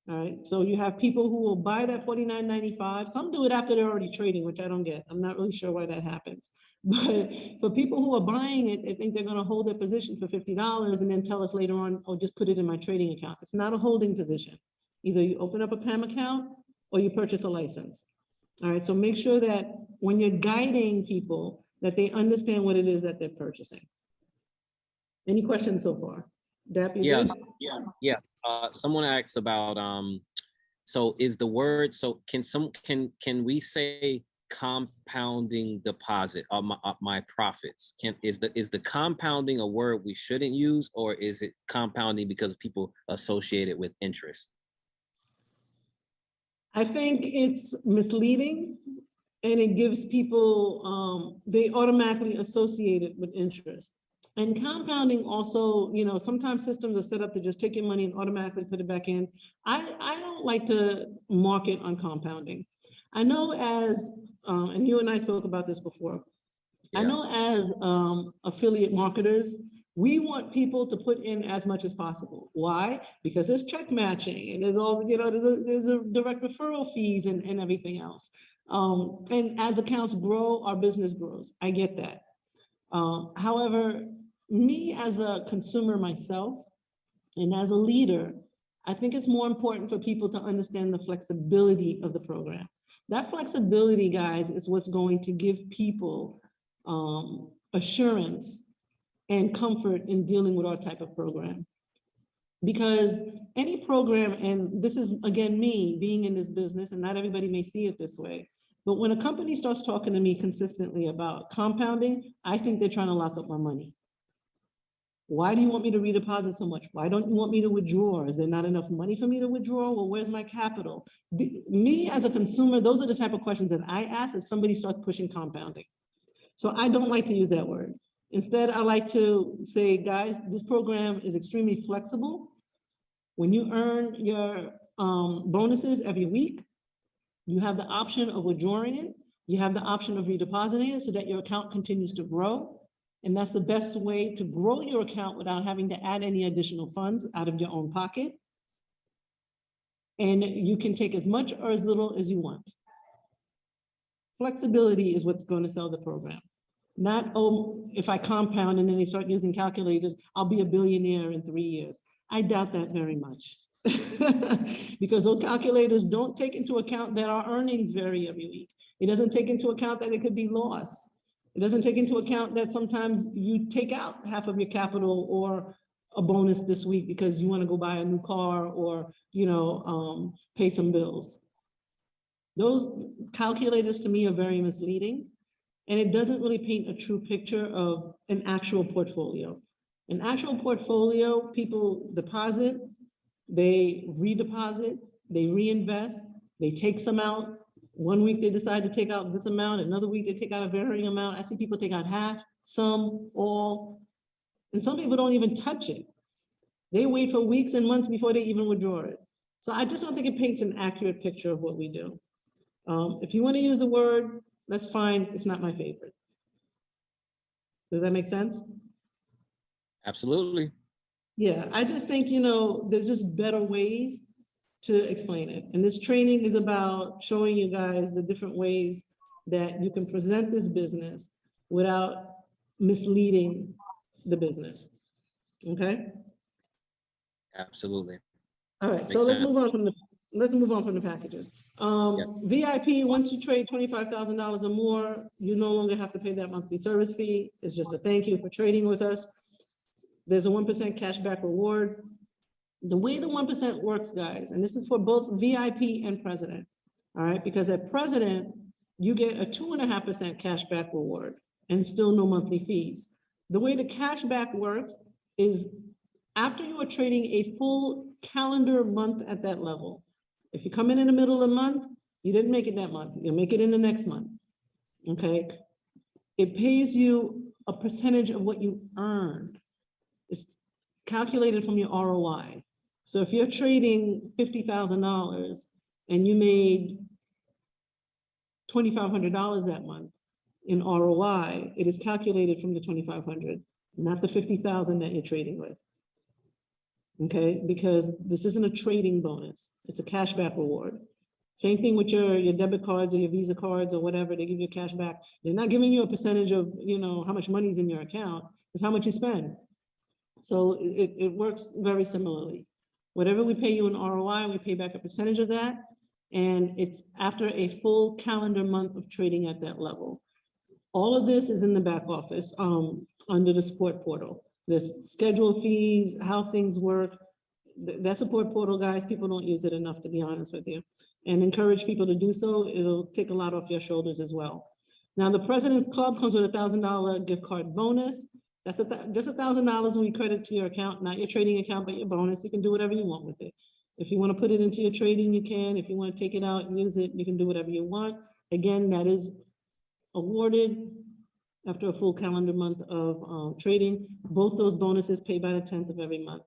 All right, so you have people who will buy that $49.95. Some do it after they're already trading, which I don't get. I'm not really sure why that happens. But for people who are buying it, they think they're going to hold their position for $50 and then tell us later on, oh, just put it in my trading account. It's not a holding position. Either you open up a PAMM account or you purchase a license. All right, so make sure that when you're guiding people, that they understand what it is that they're purchasing. Any questions so far? Dap, yeah. Someone asked about so is the word, so can we say compounding deposit of my profits? Is the compounding a word we shouldn't use, or is it compounding because people associate it with interest? I think it's misleading, and it gives people, they automatically associate it with interest. And compounding also, you know, sometimes systems are set up to just take your money and automatically put it back in. I don't like to market on compounding. I know as, and you and I spoke about this before, yeah. I know as affiliate marketers, we want people to put in as much as possible. Why? Because there's check matching and there's all, you know, there's a direct referral fees and everything else. And as accounts grow, our business grows. I get that. However, me as a consumer myself and as a leader, I think it's more important for people to understand the flexibility of the program. That flexibility, guys, is what's going to give people assurance and comfort in dealing with our type of program. Because any program, and this is, again, me being in this business, and not everybody may see it this way, but when a company starts talking to me consistently about compounding, I think they're trying to lock up my money. Why do you want me to redeposit so much? Why don't you want me to withdraw? Is there not enough money for me to withdraw? Well, where's my capital? Me as a consumer, those are the type of questions that I ask if somebody starts pushing compounding. So I don't like to use that word. Instead, I like to say, guys, this program is extremely flexible. When you earn your bonuses every week, you have the option of withdrawing it. You have the option of redepositing it so that your account continues to grow. And that's the best way to grow your account without having to add any additional funds out of your own pocket. And you can take as much or as little as you want. Flexibility is what's going to sell the program. Not, oh, if I compound and then they start using calculators, I'll be a billionaire in 3 years. I doubt that very much. Because those calculators don't take into account that our earnings vary every week. It doesn't take into account that it could be loss. It doesn't take into account that sometimes you take out half of your capital or a bonus this week because you want to go buy a new car or, pay some bills. Those calculators to me are very misleading, and it doesn't really paint a true picture of an actual portfolio. An actual portfolio, people deposit, they redeposit, they reinvest, they take some out. One week they decide to take out this amount, another week they take out a varying amount. I see people take out half, some, all, and some people don't even touch it. They wait for weeks and months before they even withdraw it. So I just don't think it paints an accurate picture of what we do. If you want to use a word, that's fine. It's not my favorite. Does that make sense? Absolutely. Yeah, I just think, there's just better ways to explain it. And this training is about showing you guys the different ways that you can present this business without misleading the business. Okay? Absolutely. All right, so let's move on from the packages. VIP, once you trade $25,000 or more, you no longer have to pay that monthly service fee. It's just a thank you for trading with us. There's a 1% cashback reward. The way the 1% works, guys, and this is for both VIP and President, all right? Because at President, you get a 2.5% cashback reward and still no monthly fees. The way the cashback works is after you are trading a full calendar month at that level. If you come in the middle of the month, you didn't make it that month, you'll make it in the next month, okay? It pays you a percentage of what you earned. It's calculated from your ROI. So if you're trading $50,000 and you made $2,500 that month in ROI, it is calculated from the 2,500, not the 50,000 that you're trading with. Okay, because this isn't a trading bonus, it's a cashback reward. Same thing with your debit cards or your Visa cards or whatever, they give you cash back. They're not giving you a percentage of, how much money is in your account, it's how much you spend. So it works very similarly. Whatever we pay you in ROI, we pay back a percentage of that. And it's after a full calendar month of trading at that level. All of this is in the back office under the support portal. There's schedule fees, how things work. That support portal, guys, people don't use it enough, to be honest with you. And encourage people to do so. It'll take a lot off your shoulders as well. Now, the President's Club comes with a $1,000 gift card bonus. That's just $1,000 we credit to your account, not your trading account, but your bonus. You can do whatever you want with it. If you want to put it into your trading, you can. If you want to take it out and use it, you can do whatever you want. Again, that is awarded after a full calendar month of trading. Both those bonuses pay by the 10th of every month.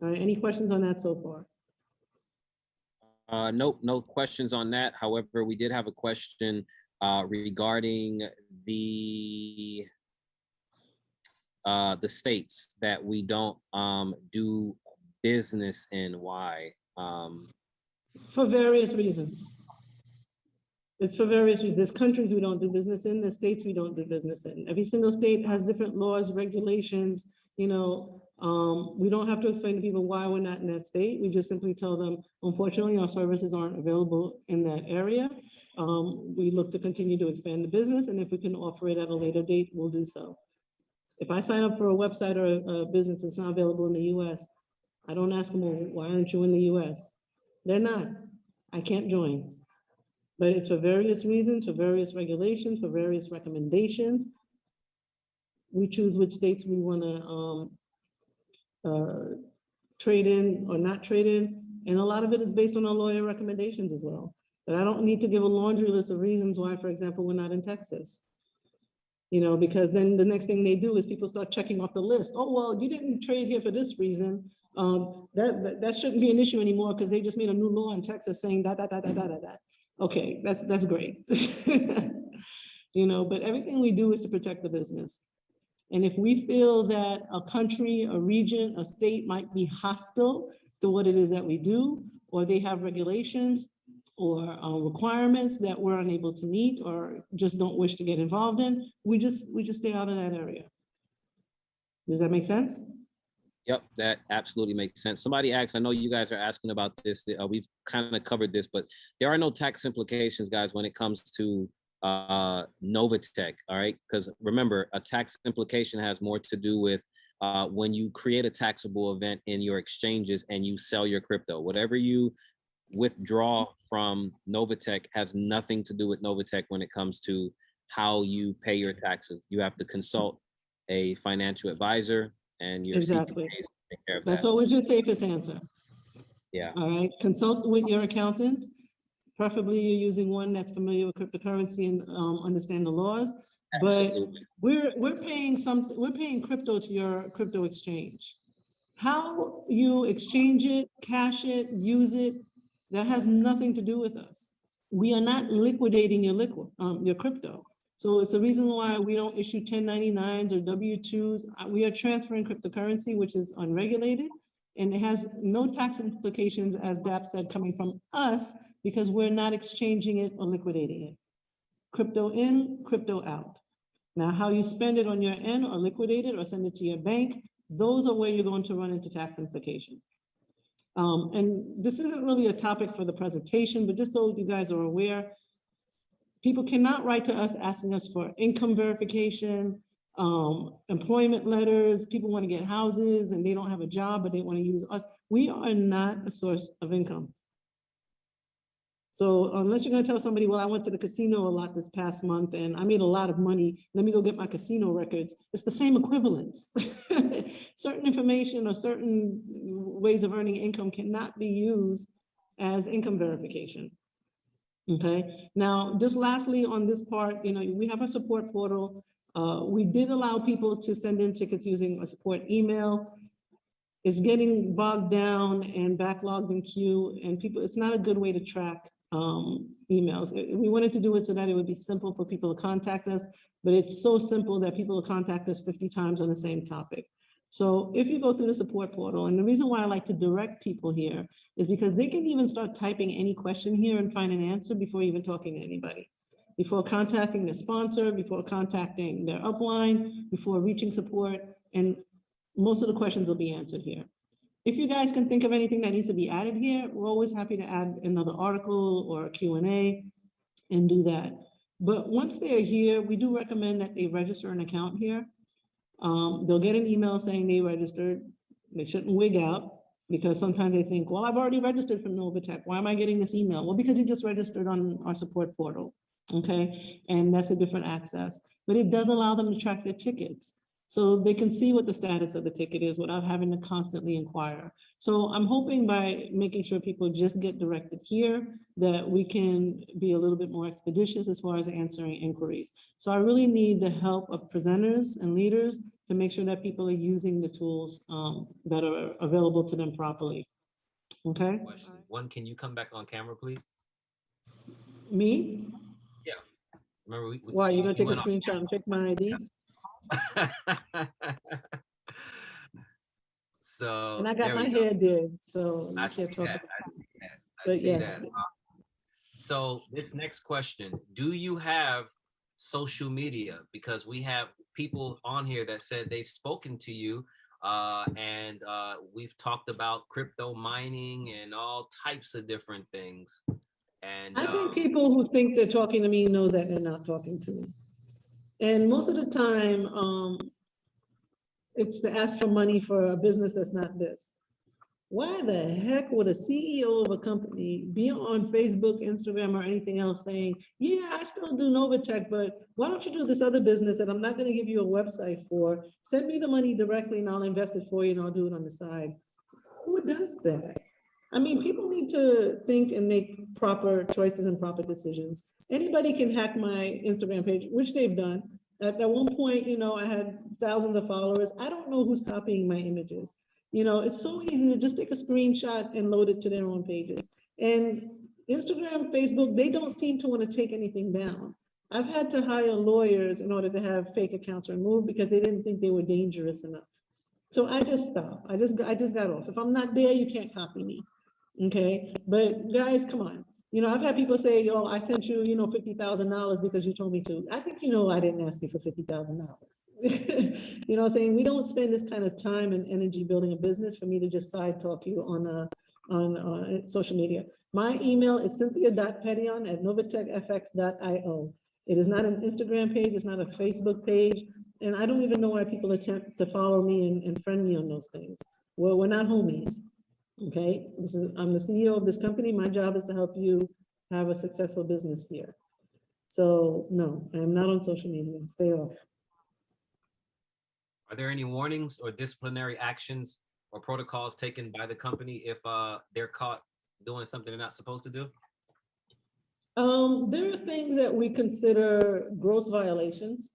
All right, any questions on that so far? Nope, no questions on that. However, we did have a question regarding the states that we don't do business in. Why? For various reasons. It's for various reasons. There's countries we don't do business in, there's states we don't do business in. Every single state has different laws, regulations, we don't have to explain to people why we're not in that state. We just simply tell them, unfortunately, our services aren't available in that area. We look to continue to expand the business, and if we can offer it at a later date, we'll do so. If I sign up for a website or a business that's not available in the US, I don't ask them, well, why aren't you in the US? They're not. I can't join. But it's for various reasons, for various regulations, for various recommendations. We choose which states we want to trade in or not trade in. And a lot of it is based on our lawyer recommendations as well. But I don't need to give a laundry list of reasons why, for example, we're not in Texas. You know, because then the next thing they do is people start checking off the list. Oh, well, you didn't trade here for this reason. That shouldn't be an issue anymore because they just made a new law in Texas saying that. Okay, that's great. You know, but everything we do is to protect the business. And if we feel that a country, a region, a state might be hostile to what it is that we do, or they have regulations or requirements that we're unable to meet or just don't wish to get involved in, we just stay out of that area. Does that make sense? Yep, that absolutely makes sense. Somebody asked, I know you guys are asking about this. We've kind of covered this, but there are no tax implications, guys, when it comes to Novatech, all right? Because remember, a tax implication has more to do with when you create a taxable event in your exchanges and you sell your crypto. Whatever you withdraw from Novatech has nothing to do with Novatech when it comes to how you pay your taxes. You have to consult a financial advisor and your exactly. CPA to take care of That's that. always your safest answer. Yeah. All right. Consult with your accountant. Preferably you're using one that's familiar with cryptocurrency and understand the laws. Absolutely. But we're paying crypto to your crypto exchange. How you exchange it, cash it, use it, that has nothing to do with us. We are not liquidating your crypto. So it's the reason why we don't issue 1099s or W-2s. We are transferring cryptocurrency, which is unregulated, and it has no tax implications, as Dap said, coming from us, because we're not exchanging it or liquidating it. Crypto in, crypto out. Now, how you spend it on your end or liquidate it or send it to your bank, those are where you're going to run into tax implications. And this isn't really a topic for the presentation, but just so you guys are aware, people cannot write to us asking us for income verification, employment letters. People want to get houses and they don't have a job, but they want to use us. We are not a source of income. So unless you're going to tell somebody, well, I went to the casino a lot this past month and I made a lot of money, let me go get my casino records. It's the same equivalence. Certain information or certain ways of earning income cannot be used as income verification. Okay. Now, just lastly on this part, you know, we have a support portal. We did allow people to send in tickets using a support email. It's getting bogged down and backlogged in queue, and people, it's not a good way to track emails. We wanted to do it so that it would be simple for people to contact us, but it's so simple that people will contact us 50 times on the same topic. So if you go through the support portal, and the reason why I like to direct people here is because they can even start typing any question here and find an answer before even talking to anybody, before contacting the sponsor, before contacting their upline, before reaching support, and most of the questions will be answered here. If you guys can think of anything that needs to be added here, we're always happy to add another article or a Q&A and do that. But once they're here, we do recommend that they register an account here. They'll get an email saying they registered. They shouldn't wig out because sometimes they think, well, I've already registered for Novatech. Why am I getting this email? Well, because you just registered on our support portal, okay? And that's a different access, but it does allow them to track their tickets. So they can see what the status of the ticket is without having to constantly inquire. So I'm hoping by making sure people just get directed here that we can be a little bit more expeditious as far as answering inquiries. So I really need the help of presenters and leaders to make sure that people are using the tools that are available to them properly. Okay? Question. One, can you come back on camera, please? Me? Yeah. Remember, Why, you're gonna take a screenshot and pick my ID? So and I got my hair did, so I can't talk about it. But yes. So this next question, do you have social media? Because we have people on here that said they've spoken to you and we've talked about crypto mining and all types of different things. And I think people who think they're talking to me know that they're not talking to me. And most of the time, it's to ask for money for a business that's not this. Why the heck would a CEO of a company be on Facebook, Instagram, or anything else saying, yeah, I still do Novatech, but why don't you do this other business that I'm not going to give you a website for? Send me the money directly and I'll invest it for you and I'll do it on the side. Who does that? I mean, people need to think and make proper choices and proper decisions. Anybody can hack my Instagram page, which they've done. At one point, I had thousands of followers. I don't know who's copying my images. It's so easy to just take a screenshot and load it to their own pages. And Instagram, Facebook, they don't seem to want to take anything down. I've had to hire lawyers in order to have fake accounts removed because they didn't think they were dangerous enough. So I just stopped. I just got off. If I'm not there, you can't copy me. Okay. But guys, come on. I've had people say, yo, I sent you, $50,000 because you told me to. I think, I didn't ask you for $50,000. Saying we don't spend this kind of time and energy building a business for me to just side talk you on social media. My email is cynthia.petion@novatechfx.io. It is not an Instagram page. It's not a Facebook page. And I don't even know why people attempt to follow me and friend me on those things. Well, we're not homies. Okay, I'm the CEO of this company. My job is to help you have a successful business here. So no, I'm not on social media. Stay off. Are there any warnings or disciplinary actions or protocols taken by the company if they're caught doing something they're not supposed to do? There are things that we consider gross violations,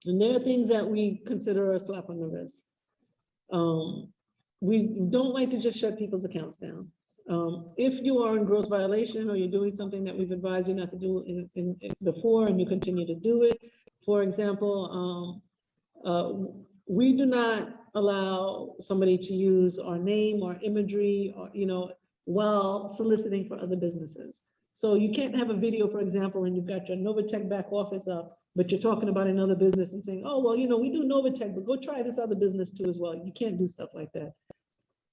and there are things that we consider a slap on the wrist. We don't like to just shut people's accounts down. If you are in gross violation or you're doing something that we've advised you not to do in before and you continue to do it, for example, we do not allow somebody to use our name or imagery or, while soliciting for other businesses. So you can't have a video, for example, and you've got your Novatech back office up, but you're talking about another business and saying, oh, well, we do Novatech, but go try this other business too as well. You can't do stuff like that.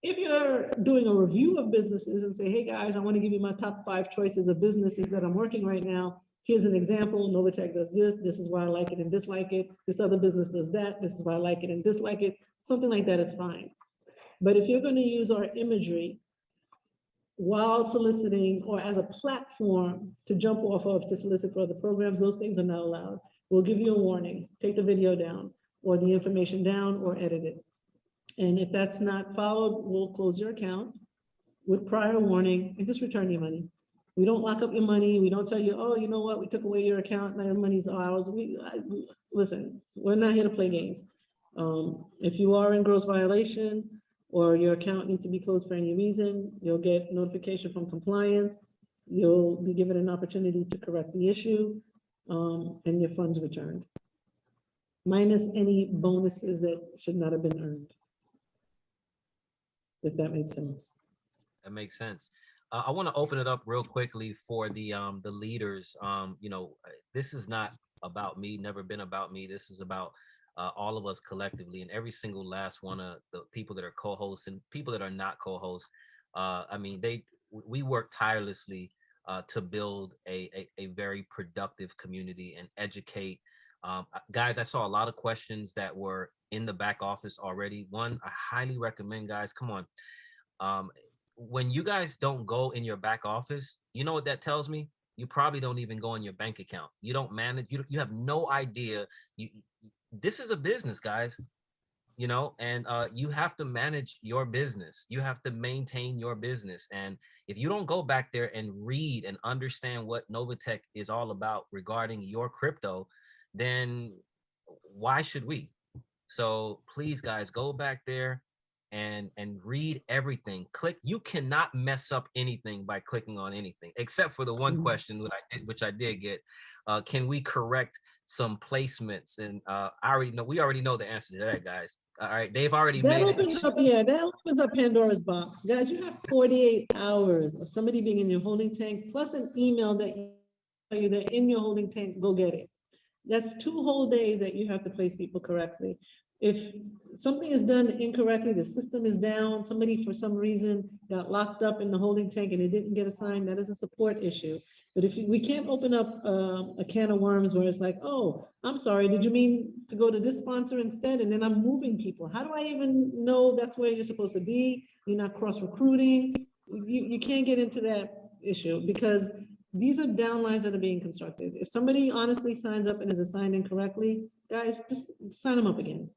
If you're doing a review of businesses and say, hey guys, I want to give you my top 5 choices of businesses that I'm working right now. Here's an example. Novatech does this. This is why I like it and dislike it. This other business does that. This is why I like it and dislike it. Something like that is fine. But if you're going to use our imagery while soliciting or as a platform to jump off of to solicit for other programs, those things are not allowed. We'll give you a warning. Take the video down or the information down or edit it. And if that's not followed, we'll close your account with prior warning and just return your money. We don't lock up your money. We don't tell you, oh, you know what? We took away your account. Now your money's ours. Listen, we're not here to play games. If you are in gross violation or your account needs to be closed for any reason, you'll get notification from compliance. You'll be given an opportunity to correct the issue and your funds returned, minus any bonuses that should not have been earned. If that makes sense. That makes sense. I want to open it up real quickly for the leaders. This is not about me, never been about me. This is about all of us collectively, and every single last one of the people that are co-hosts and people that are not co-hosts. We work tirelessly to build a very productive community and educate. Guys, I saw a lot of questions that were in the back office already. One, I highly recommend, guys, come on. When you guys don't go in your back office, you know what that tells me? You probably don't even go in your bank account. You don't manage, you have no idea. This is a business, guys, and you have to manage your business. You have to maintain your business. And if you don't go back there and read and understand what Novatech is all about regarding your crypto, then why should we? So please, guys, go back there and read everything. You cannot mess up anything by clicking on anything, except for the one question which I did get. Can we correct some placements? And we already know the answer to that, guys. All right, they've already that opens up Pandora's box. Guys, you have 48 hours of somebody being in your holding tank, plus an email that you tell you they're in your holding tank, go get it. That's 2 whole days that you have to place people correctly. If something is done incorrectly, the system is down, somebody for some reason got locked up in the holding tank and it didn't get assigned, that is a support issue. But if we can't open up a can of worms where it's like, oh, I'm sorry, did you mean to go to this sponsor instead? And then I'm moving people. How do I even know that's where you're supposed to be? You're not cross recruiting. You can't get into that issue because these are downlines that are being constructed. If somebody honestly signs up and is assigned incorrectly, guys, just sign them up again.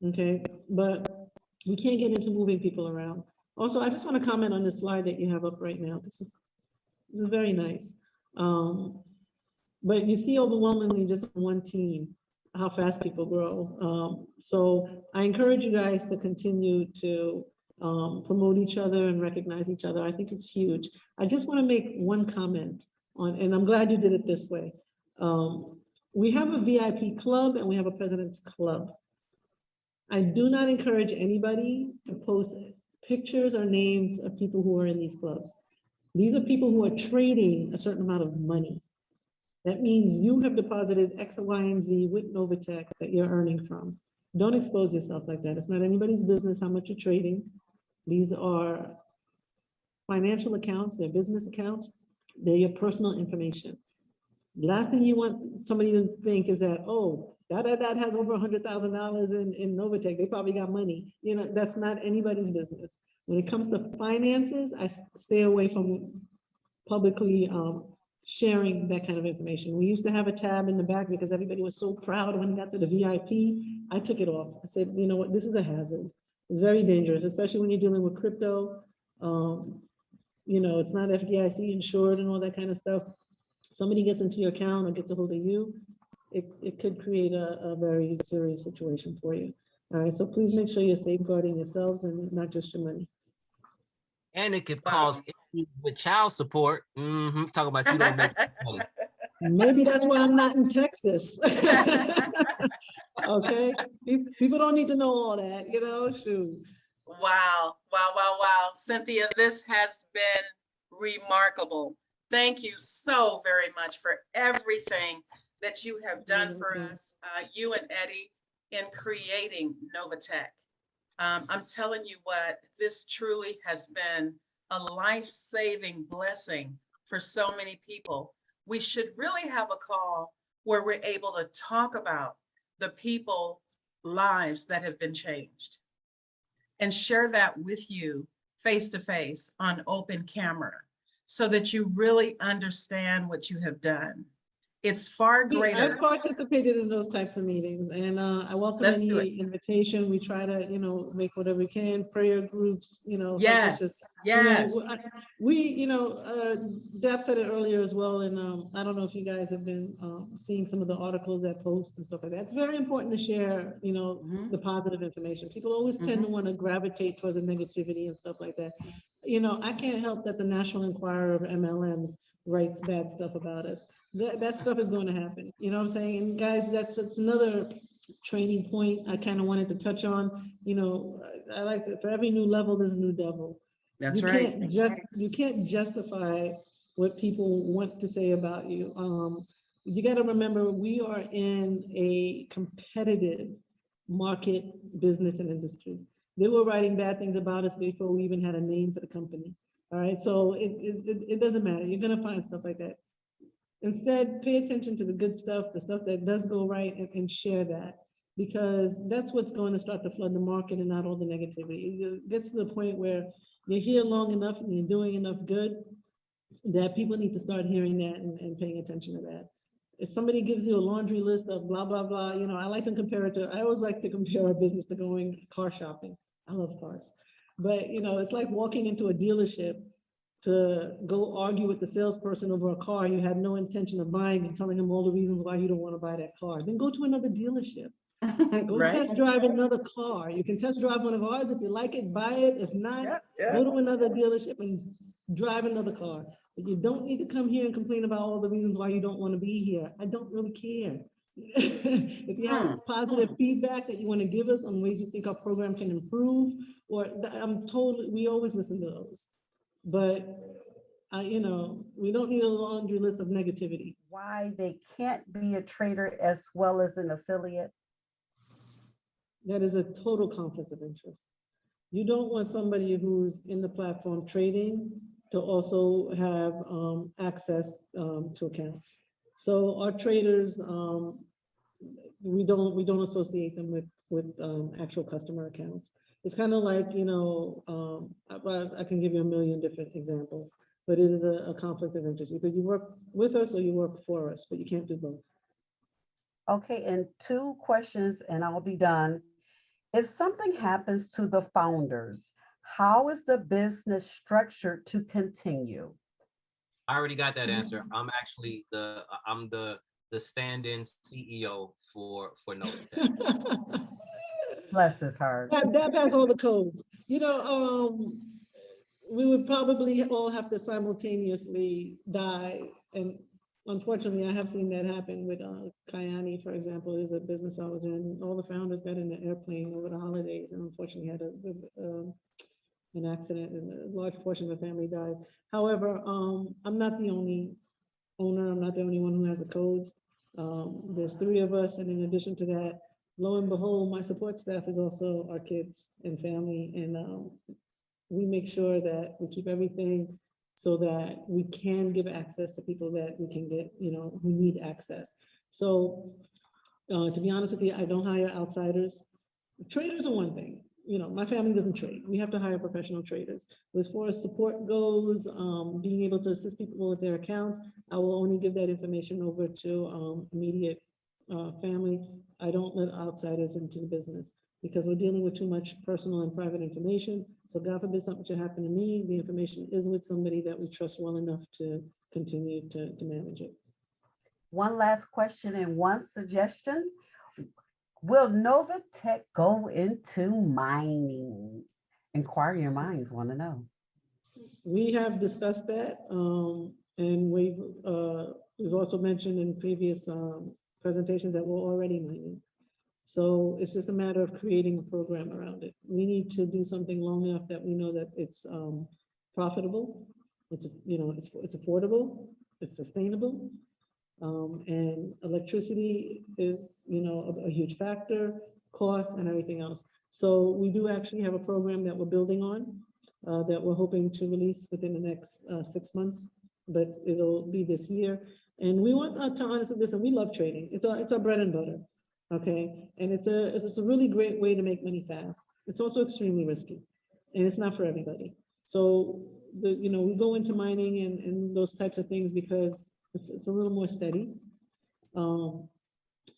Okay, but we can't get into moving people around. Also, I just want to comment on this slide that you have up right now. This is very nice. But you see overwhelmingly just one team, how fast people grow. So I encourage you guys to continue to promote each other and recognize each other. I think it's huge. I just want to make one comment on, and I'm glad you did it this way. We have a VIP club and we have a president's club. I do not encourage anybody to post pictures or names of people who are in these clubs. These are people who are trading a certain amount of money. That means you have deposited X, Y, and Z with Novatech that you're earning from. Don't expose yourself like that. It's not anybody's business how much you're trading. These are financial accounts, they're business accounts, they're your personal information. The last thing you want somebody to think is that, oh, that has over $100,000 in Novatech. They probably got money. You know, that's not anybody's business. When it comes to finances, I stay away from publicly sharing that kind of information. We used to have a tab in the back because everybody was so proud when we got to the VIP. I took it off. I said, you know what, this is a hazard. It's very dangerous, especially when you're dealing with crypto. You know, it's not FDIC insured and all that kind of stuff. Somebody gets into your account or gets a hold of you, it could create a very serious situation for you. All right, so please make sure you're safeguarding yourselves and not just your money. And it could cause issues with child support. Talk about you don't make money. Maybe that's why I'm not in Texas. Okay, people don't need to know all that, you know, shoot. Wow, wow, wow, wow. Cynthia, this has been remarkable. Thank you so very much for everything that you have done for us, you and Eddy, in creating Novatech. I'm telling you what, this truly has been a life-saving blessing for so many people. We should really have a call where we're able to talk about the people's lives that have been changed and share that with you face to face on open camera so that you really understand what you have done. It's far greater. I've participated in those types of meetings, and I welcome any invitation. We try to, you know, make whatever we can. Prayer groups, you know. Yes, yes. You know, you know, Deb said it earlier as well, and I don't know if you guys have been seeing some of the articles that post and stuff like that. It's very important to share, you know, the positive information. People always tend to want to gravitate towards the negativity and stuff like that. You know, I can't help that the National Enquirer of MLMs writes bad stuff about us. That stuff is going to happen. You know what I'm saying? And guys, that's another training point I kind of wanted to touch on. You know, I like to, for every new level, there's a new devil. That's right. You can't justify what people want to say about you. You got to remember, we are in a competitive market, business, and industry. They were writing bad things about us before we even had a name for the company. All right, so it doesn't matter. You're gonna find stuff like that. Instead, pay attention to the good stuff, the stuff that does go right, and share that, because that's what's going to start to flood the market and not all the negativity. It gets to the point where you're here long enough and you're doing enough good that people need to start hearing that and paying attention to that. If somebody gives you a laundry list of blah, blah, blah, you know, I always like to compare our business to going car shopping. I love cars. But, you know, it's like walking into a dealership to go argue with the salesperson over a car you had no intention of buying and telling him all the reasons why you don't want to buy that car. Then go to another dealership. Go test drive another car. You can test drive one of ours. If you like it, buy it. If not, go to another dealership and drive another car. But you don't need to come here and complain about all the reasons why you don't want to be here. I don't really care. If you have positive feedback that you want to give us on ways you think our program can improve, or we always listen to those. But you know, we don't need a laundry list of negativity. Why they can't be a trader as well as an affiliate? That is a total conflict of interest. You don't want somebody who's in the platform trading to also have access to accounts. So our traders, we don't associate them with actual customer accounts. It's kind of like, you know, I can give you a million different examples, but it is a conflict of interest. Either you work with us or you work for us, but you can't do both. Okay, and 2 questions and I'll be done. If something happens to the founders, how is the business structured to continue? I already got that answer. I'm actually the stand-in CEO for Novatech. Bless his heart. That has all the codes. You know, we would probably all have to simultaneously die. And unfortunately, I have seen that happen with Kayani, for example, is a business I was in. All the founders got in the airplane over the holidays and unfortunately had an accident and a large portion of the family died. However, I'm not the only owner. I'm not the only one who has the codes. There's 3 of us. And in addition to that, lo and behold, my support staff is also our kids and family. And we make sure that we keep everything so that we can give access to people that we can get, you know, who need access. So to be honest with you, I don't hire outsiders. Traders are one thing. You know, my family doesn't trade. We have to hire professional traders. As far as support goes, being able to assist people with their accounts, I will only give that information over to immediate family. I don't let outsiders into the business because we're dealing with too much personal and private information. So God forbid something should happen to me, the information is with somebody that we trust well enough to continue to manage it. One last question and one suggestion. Will Novatech go into mining? Inquire minds want to know. We have discussed that, and we've also mentioned in previous presentations that we're already mining. So it's just a matter of creating a program around it. We need to do something long enough that we know that it's profitable, it's, you know, it's affordable, it's sustainable, and electricity is, you know, a huge factor, cost and everything else. So we do actually have a program that we're building on that we're hoping to release within the next 6 months, but it'll be this year. And we want to honestly listen, we love trading. It's our bread and butter. Okay, and it's a really great way to make money fast. It's also extremely risky, and it's not for everybody. So you know, we go into mining and those types of things because it's a little more steady, and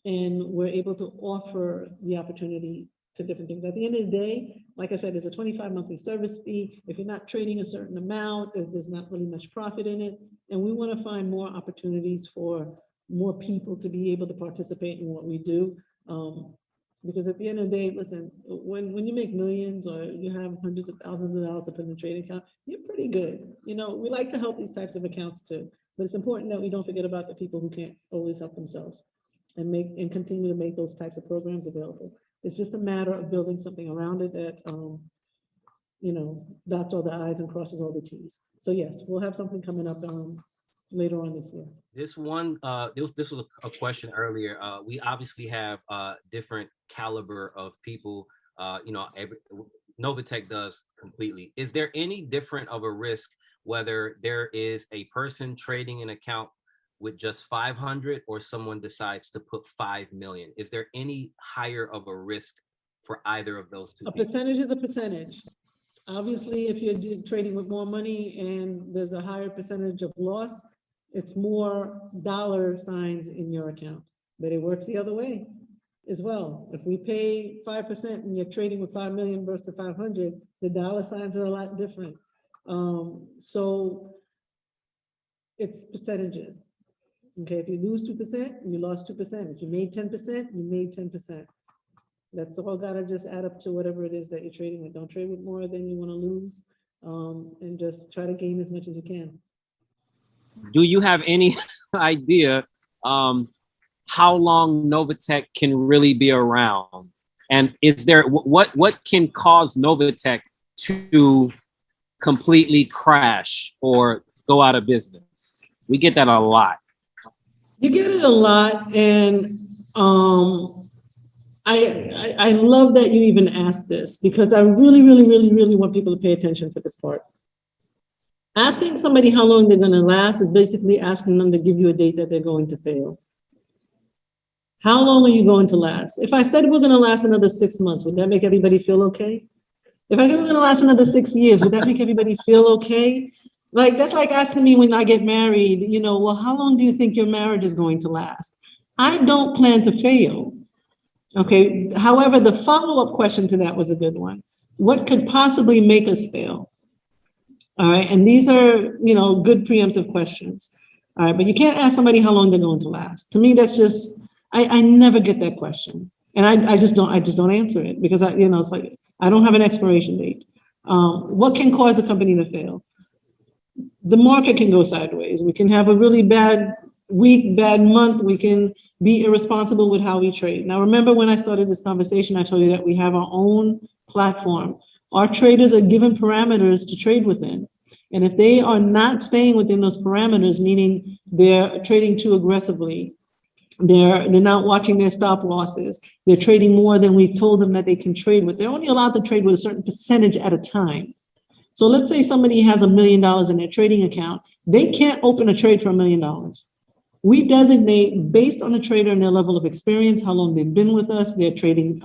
we're able to offer the opportunity to different things. At the end of the day, like I said, there's a 25 monthly service fee. If you're not trading a certain amount, there's not really much profit in it, and we want to find more opportunities for more people to be able to participate in what we do. Because at the end of the day, listen, when you make millions or you have hundreds of thousands of dollars to put in a trading account, you're pretty good. You know, we like to help these types of accounts too, but it's important that we don't forget about the people who can't always help themselves and continue to make those types of programs available. It's just a matter of building something around it that, you know, dots all the I's and crosses all the T's. So yes, we'll have something coming up later on this year. This one, this was a question earlier. We obviously have different caliber of people. You know, Novatech does completely. Is there any different of a risk whether there is a person trading an account with just 500 or someone decides to put 5 million? Is there any higher of a risk for either of those two? A percentage is a percentage. Obviously, if you're trading with more money and there's a higher percentage of loss, it's more dollar signs in your account, but it works the other way as well. If we pay 5% and you're trading with 5 million versus 500, the dollar signs are a lot different. So it's percentages. Okay, if you lose 2%, you lost 2%. If you made 10%, you made 10%. That's all gotta just add up to whatever it is that you're trading with. Don't trade with more than you want to lose, and just try to gain as much as you can. Do you have any idea how long Novatech can really be around? And is there what can cause Novatech to completely crash or go out of business? We get that a lot. You get it a lot, and I love that you even asked this because I really want people to pay attention for this part. Asking somebody how long they're gonna last is basically asking them to give you a date that they're going to fail. How long are you going to last? If I said we're gonna last another 6 months, would that make everybody feel okay? If I said we're gonna last another 6 years, would that make everybody feel okay? Like, that's like asking me when I get married, you know, well, how long do you think your marriage is going to last? I don't plan to fail. Okay, however, the follow-up question to that was a good one. What could possibly make us fail? All right, and these are, you know, good preemptive questions. All right, but you can't ask somebody how long they're going to last. To me, that's just, I never get that question. And I just don't answer it because you know, it's like, I don't have an expiration date. What can cause a company to fail? The market can go sideways. We can have a really bad week, bad month. We can be irresponsible with how we trade. Now, remember when I started this conversation, I told you that we have our own platform. Our traders are given parameters to trade within. And if they are not staying within those parameters, meaning they're trading too aggressively, they're not watching their stop losses, they're trading more than we've told them that they can trade with, they're only allowed to trade with a certain percentage at a time. So let's say somebody has $1 million in their trading account, they can't open a trade for $1 million. We designate based on the trader and their level of experience, how long they've been with us, their trading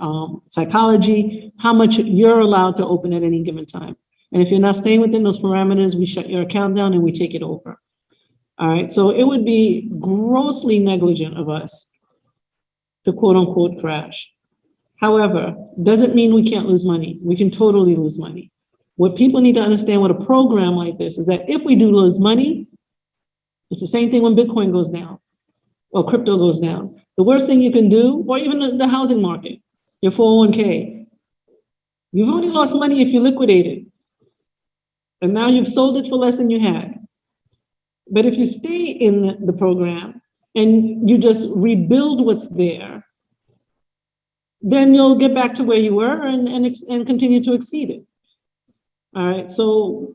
psychology, how much you're allowed to open at any given time. And if you're not staying within those parameters, we shut your account down and we take it over. All right, so it would be grossly negligent of us to quote unquote crash. However, doesn't mean we can't lose money. We can totally lose money. What people need to understand with a program like this is that if we do lose money, it's the same thing when Bitcoin goes down or crypto goes down. The worst thing you can do, or even the housing market, your 401k, you've only lost money if you liquidate it. And now you've sold it for less than you had. But if you stay in the program and you just rebuild what's there, then you'll get back to where you were and continue to exceed it. All right, so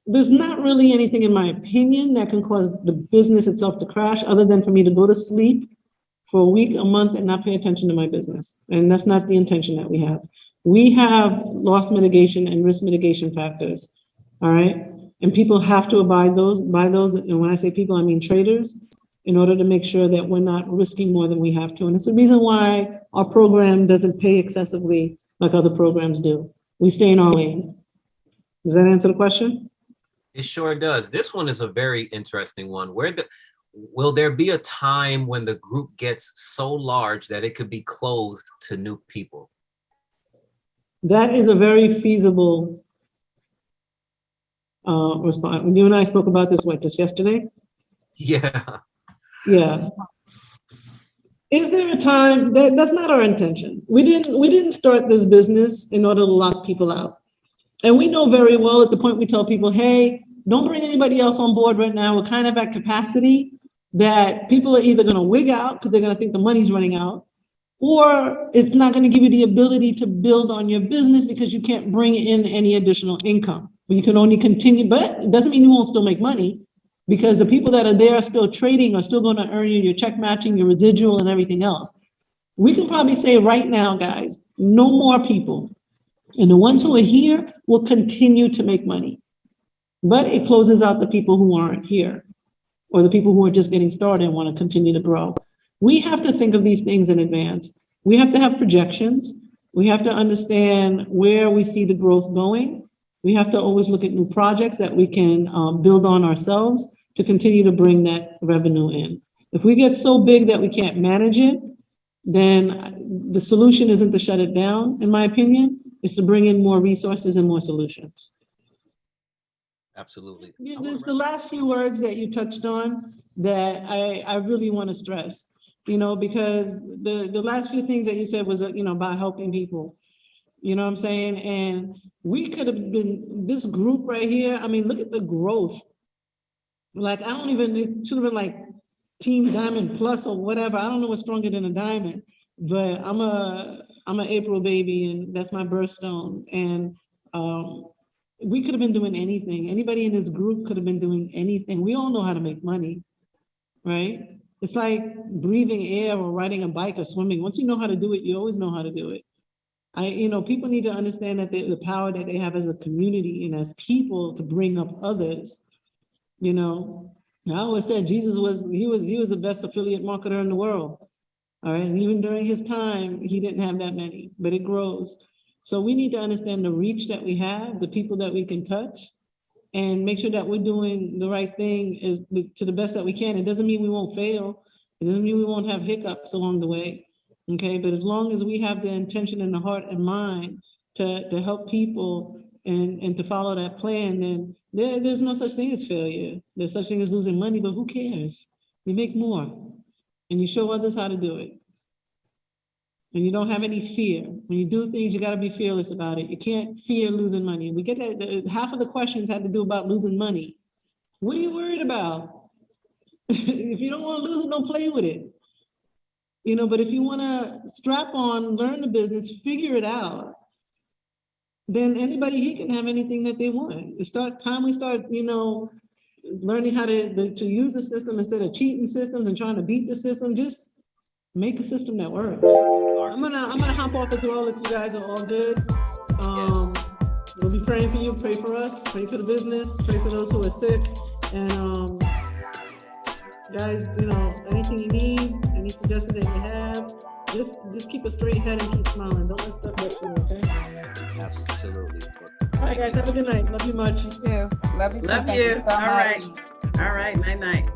there's not really anything, in my opinion, that can cause the business itself to crash other than for me to go to sleep for a week, a month, and not pay attention to my business. And that's not the intention that we have. We have loss mitigation and risk mitigation factors, all right? And people have to abide by those. And when I say people, I mean traders, in order to make sure that we're not risking more than we have to. And it's the reason why our program doesn't pay excessively like other programs do. We stay in our lane. Does that answer the question? It sure does. This one is a very interesting one. Will there be a time when the group gets so large that it could be closed to new people? That is a very feasible response. You and I spoke about this, just yesterday? Yeah. Yeah. Is there a time that's not our intention? We didn't start this business in order to lock people out. And we know very well at the point we tell people, hey, don't bring anybody else on board right now. We're kind of at capacity that people are either going to wig out because they're going to think the money's running out, or it's not going to give you the ability to build on your business because you can't bring in any additional income. You can only continue, but it doesn't mean you won't still make money, because the people that are there still trading are still going to earn you your check matching, your residual, and everything else. We can probably say right now, guys, no more people. And the ones who are here will continue to make money. But it closes out the people who aren't here, or the people who are just getting started and want to continue to grow. We have to think of these things in advance. We have to have projections. We have to understand where we see the growth going. We have to always look at new projects that we can build on ourselves to continue to bring that revenue in. If we get so big that we can't manage it, then the solution isn't to shut it down, in my opinion. It's to bring in more resources and more solutions. Absolutely. Yeah, there's the last few words that you touched on that I really want to stress, because the last few things that you said was, about helping people, you know what I'm saying? And we could have been, this group right here, I mean, look at the growth. Like, it should have been like Team Diamond Plus or whatever. I don't know what's stronger than a diamond, but I'm an April baby, and that's my birthstone. And we could have been doing anything. Anybody in this group could have been doing anything. We all know how to make money, right? It's like breathing air or riding a bike or swimming. Once you know how to do it, you always know how to do it. People need to understand that the power that they have as a community and as people to bring up others. I always said Jesus was the best affiliate marketer in the world. All right. And even during his time, he didn't have that many, but it grows. So we need to understand the reach that we have, the people that we can touch, and make sure that we're doing the right thing to the best that we can. It doesn't mean we won't fail. It doesn't mean we won't have hiccups along the way. Okay. But as long as we have the intention in the heart and mind to help people and to follow that plan, then there's no such thing as failure. There's such thing as losing money, but who cares? You make more. And you show others how to do it. And you don't have any fear. When you do things, you got to be fearless about it. You can't fear losing money. We get that half of the questions had to do about losing money. What are you worried about? If you don't want to lose it, don't play with it. But if you want to strap on, learn the business, figure it out, then anybody here can have anything that they want. We start learning how to use the system instead of cheating systems and trying to beat the system. Just make a system that works. I'm gonna hop off as well if you guys are all good. We'll be praying for you, pray for us, pray for the business, pray for those who are sick. And guys, anything you need, any suggestions that you have, just keep a straight head and keep smiling. Don't let stuff hurt you, okay? Absolutely. All right, guys, have a good night. Love you much. You too. Love you too. Love Thank you. so All much. right. All right. Night night.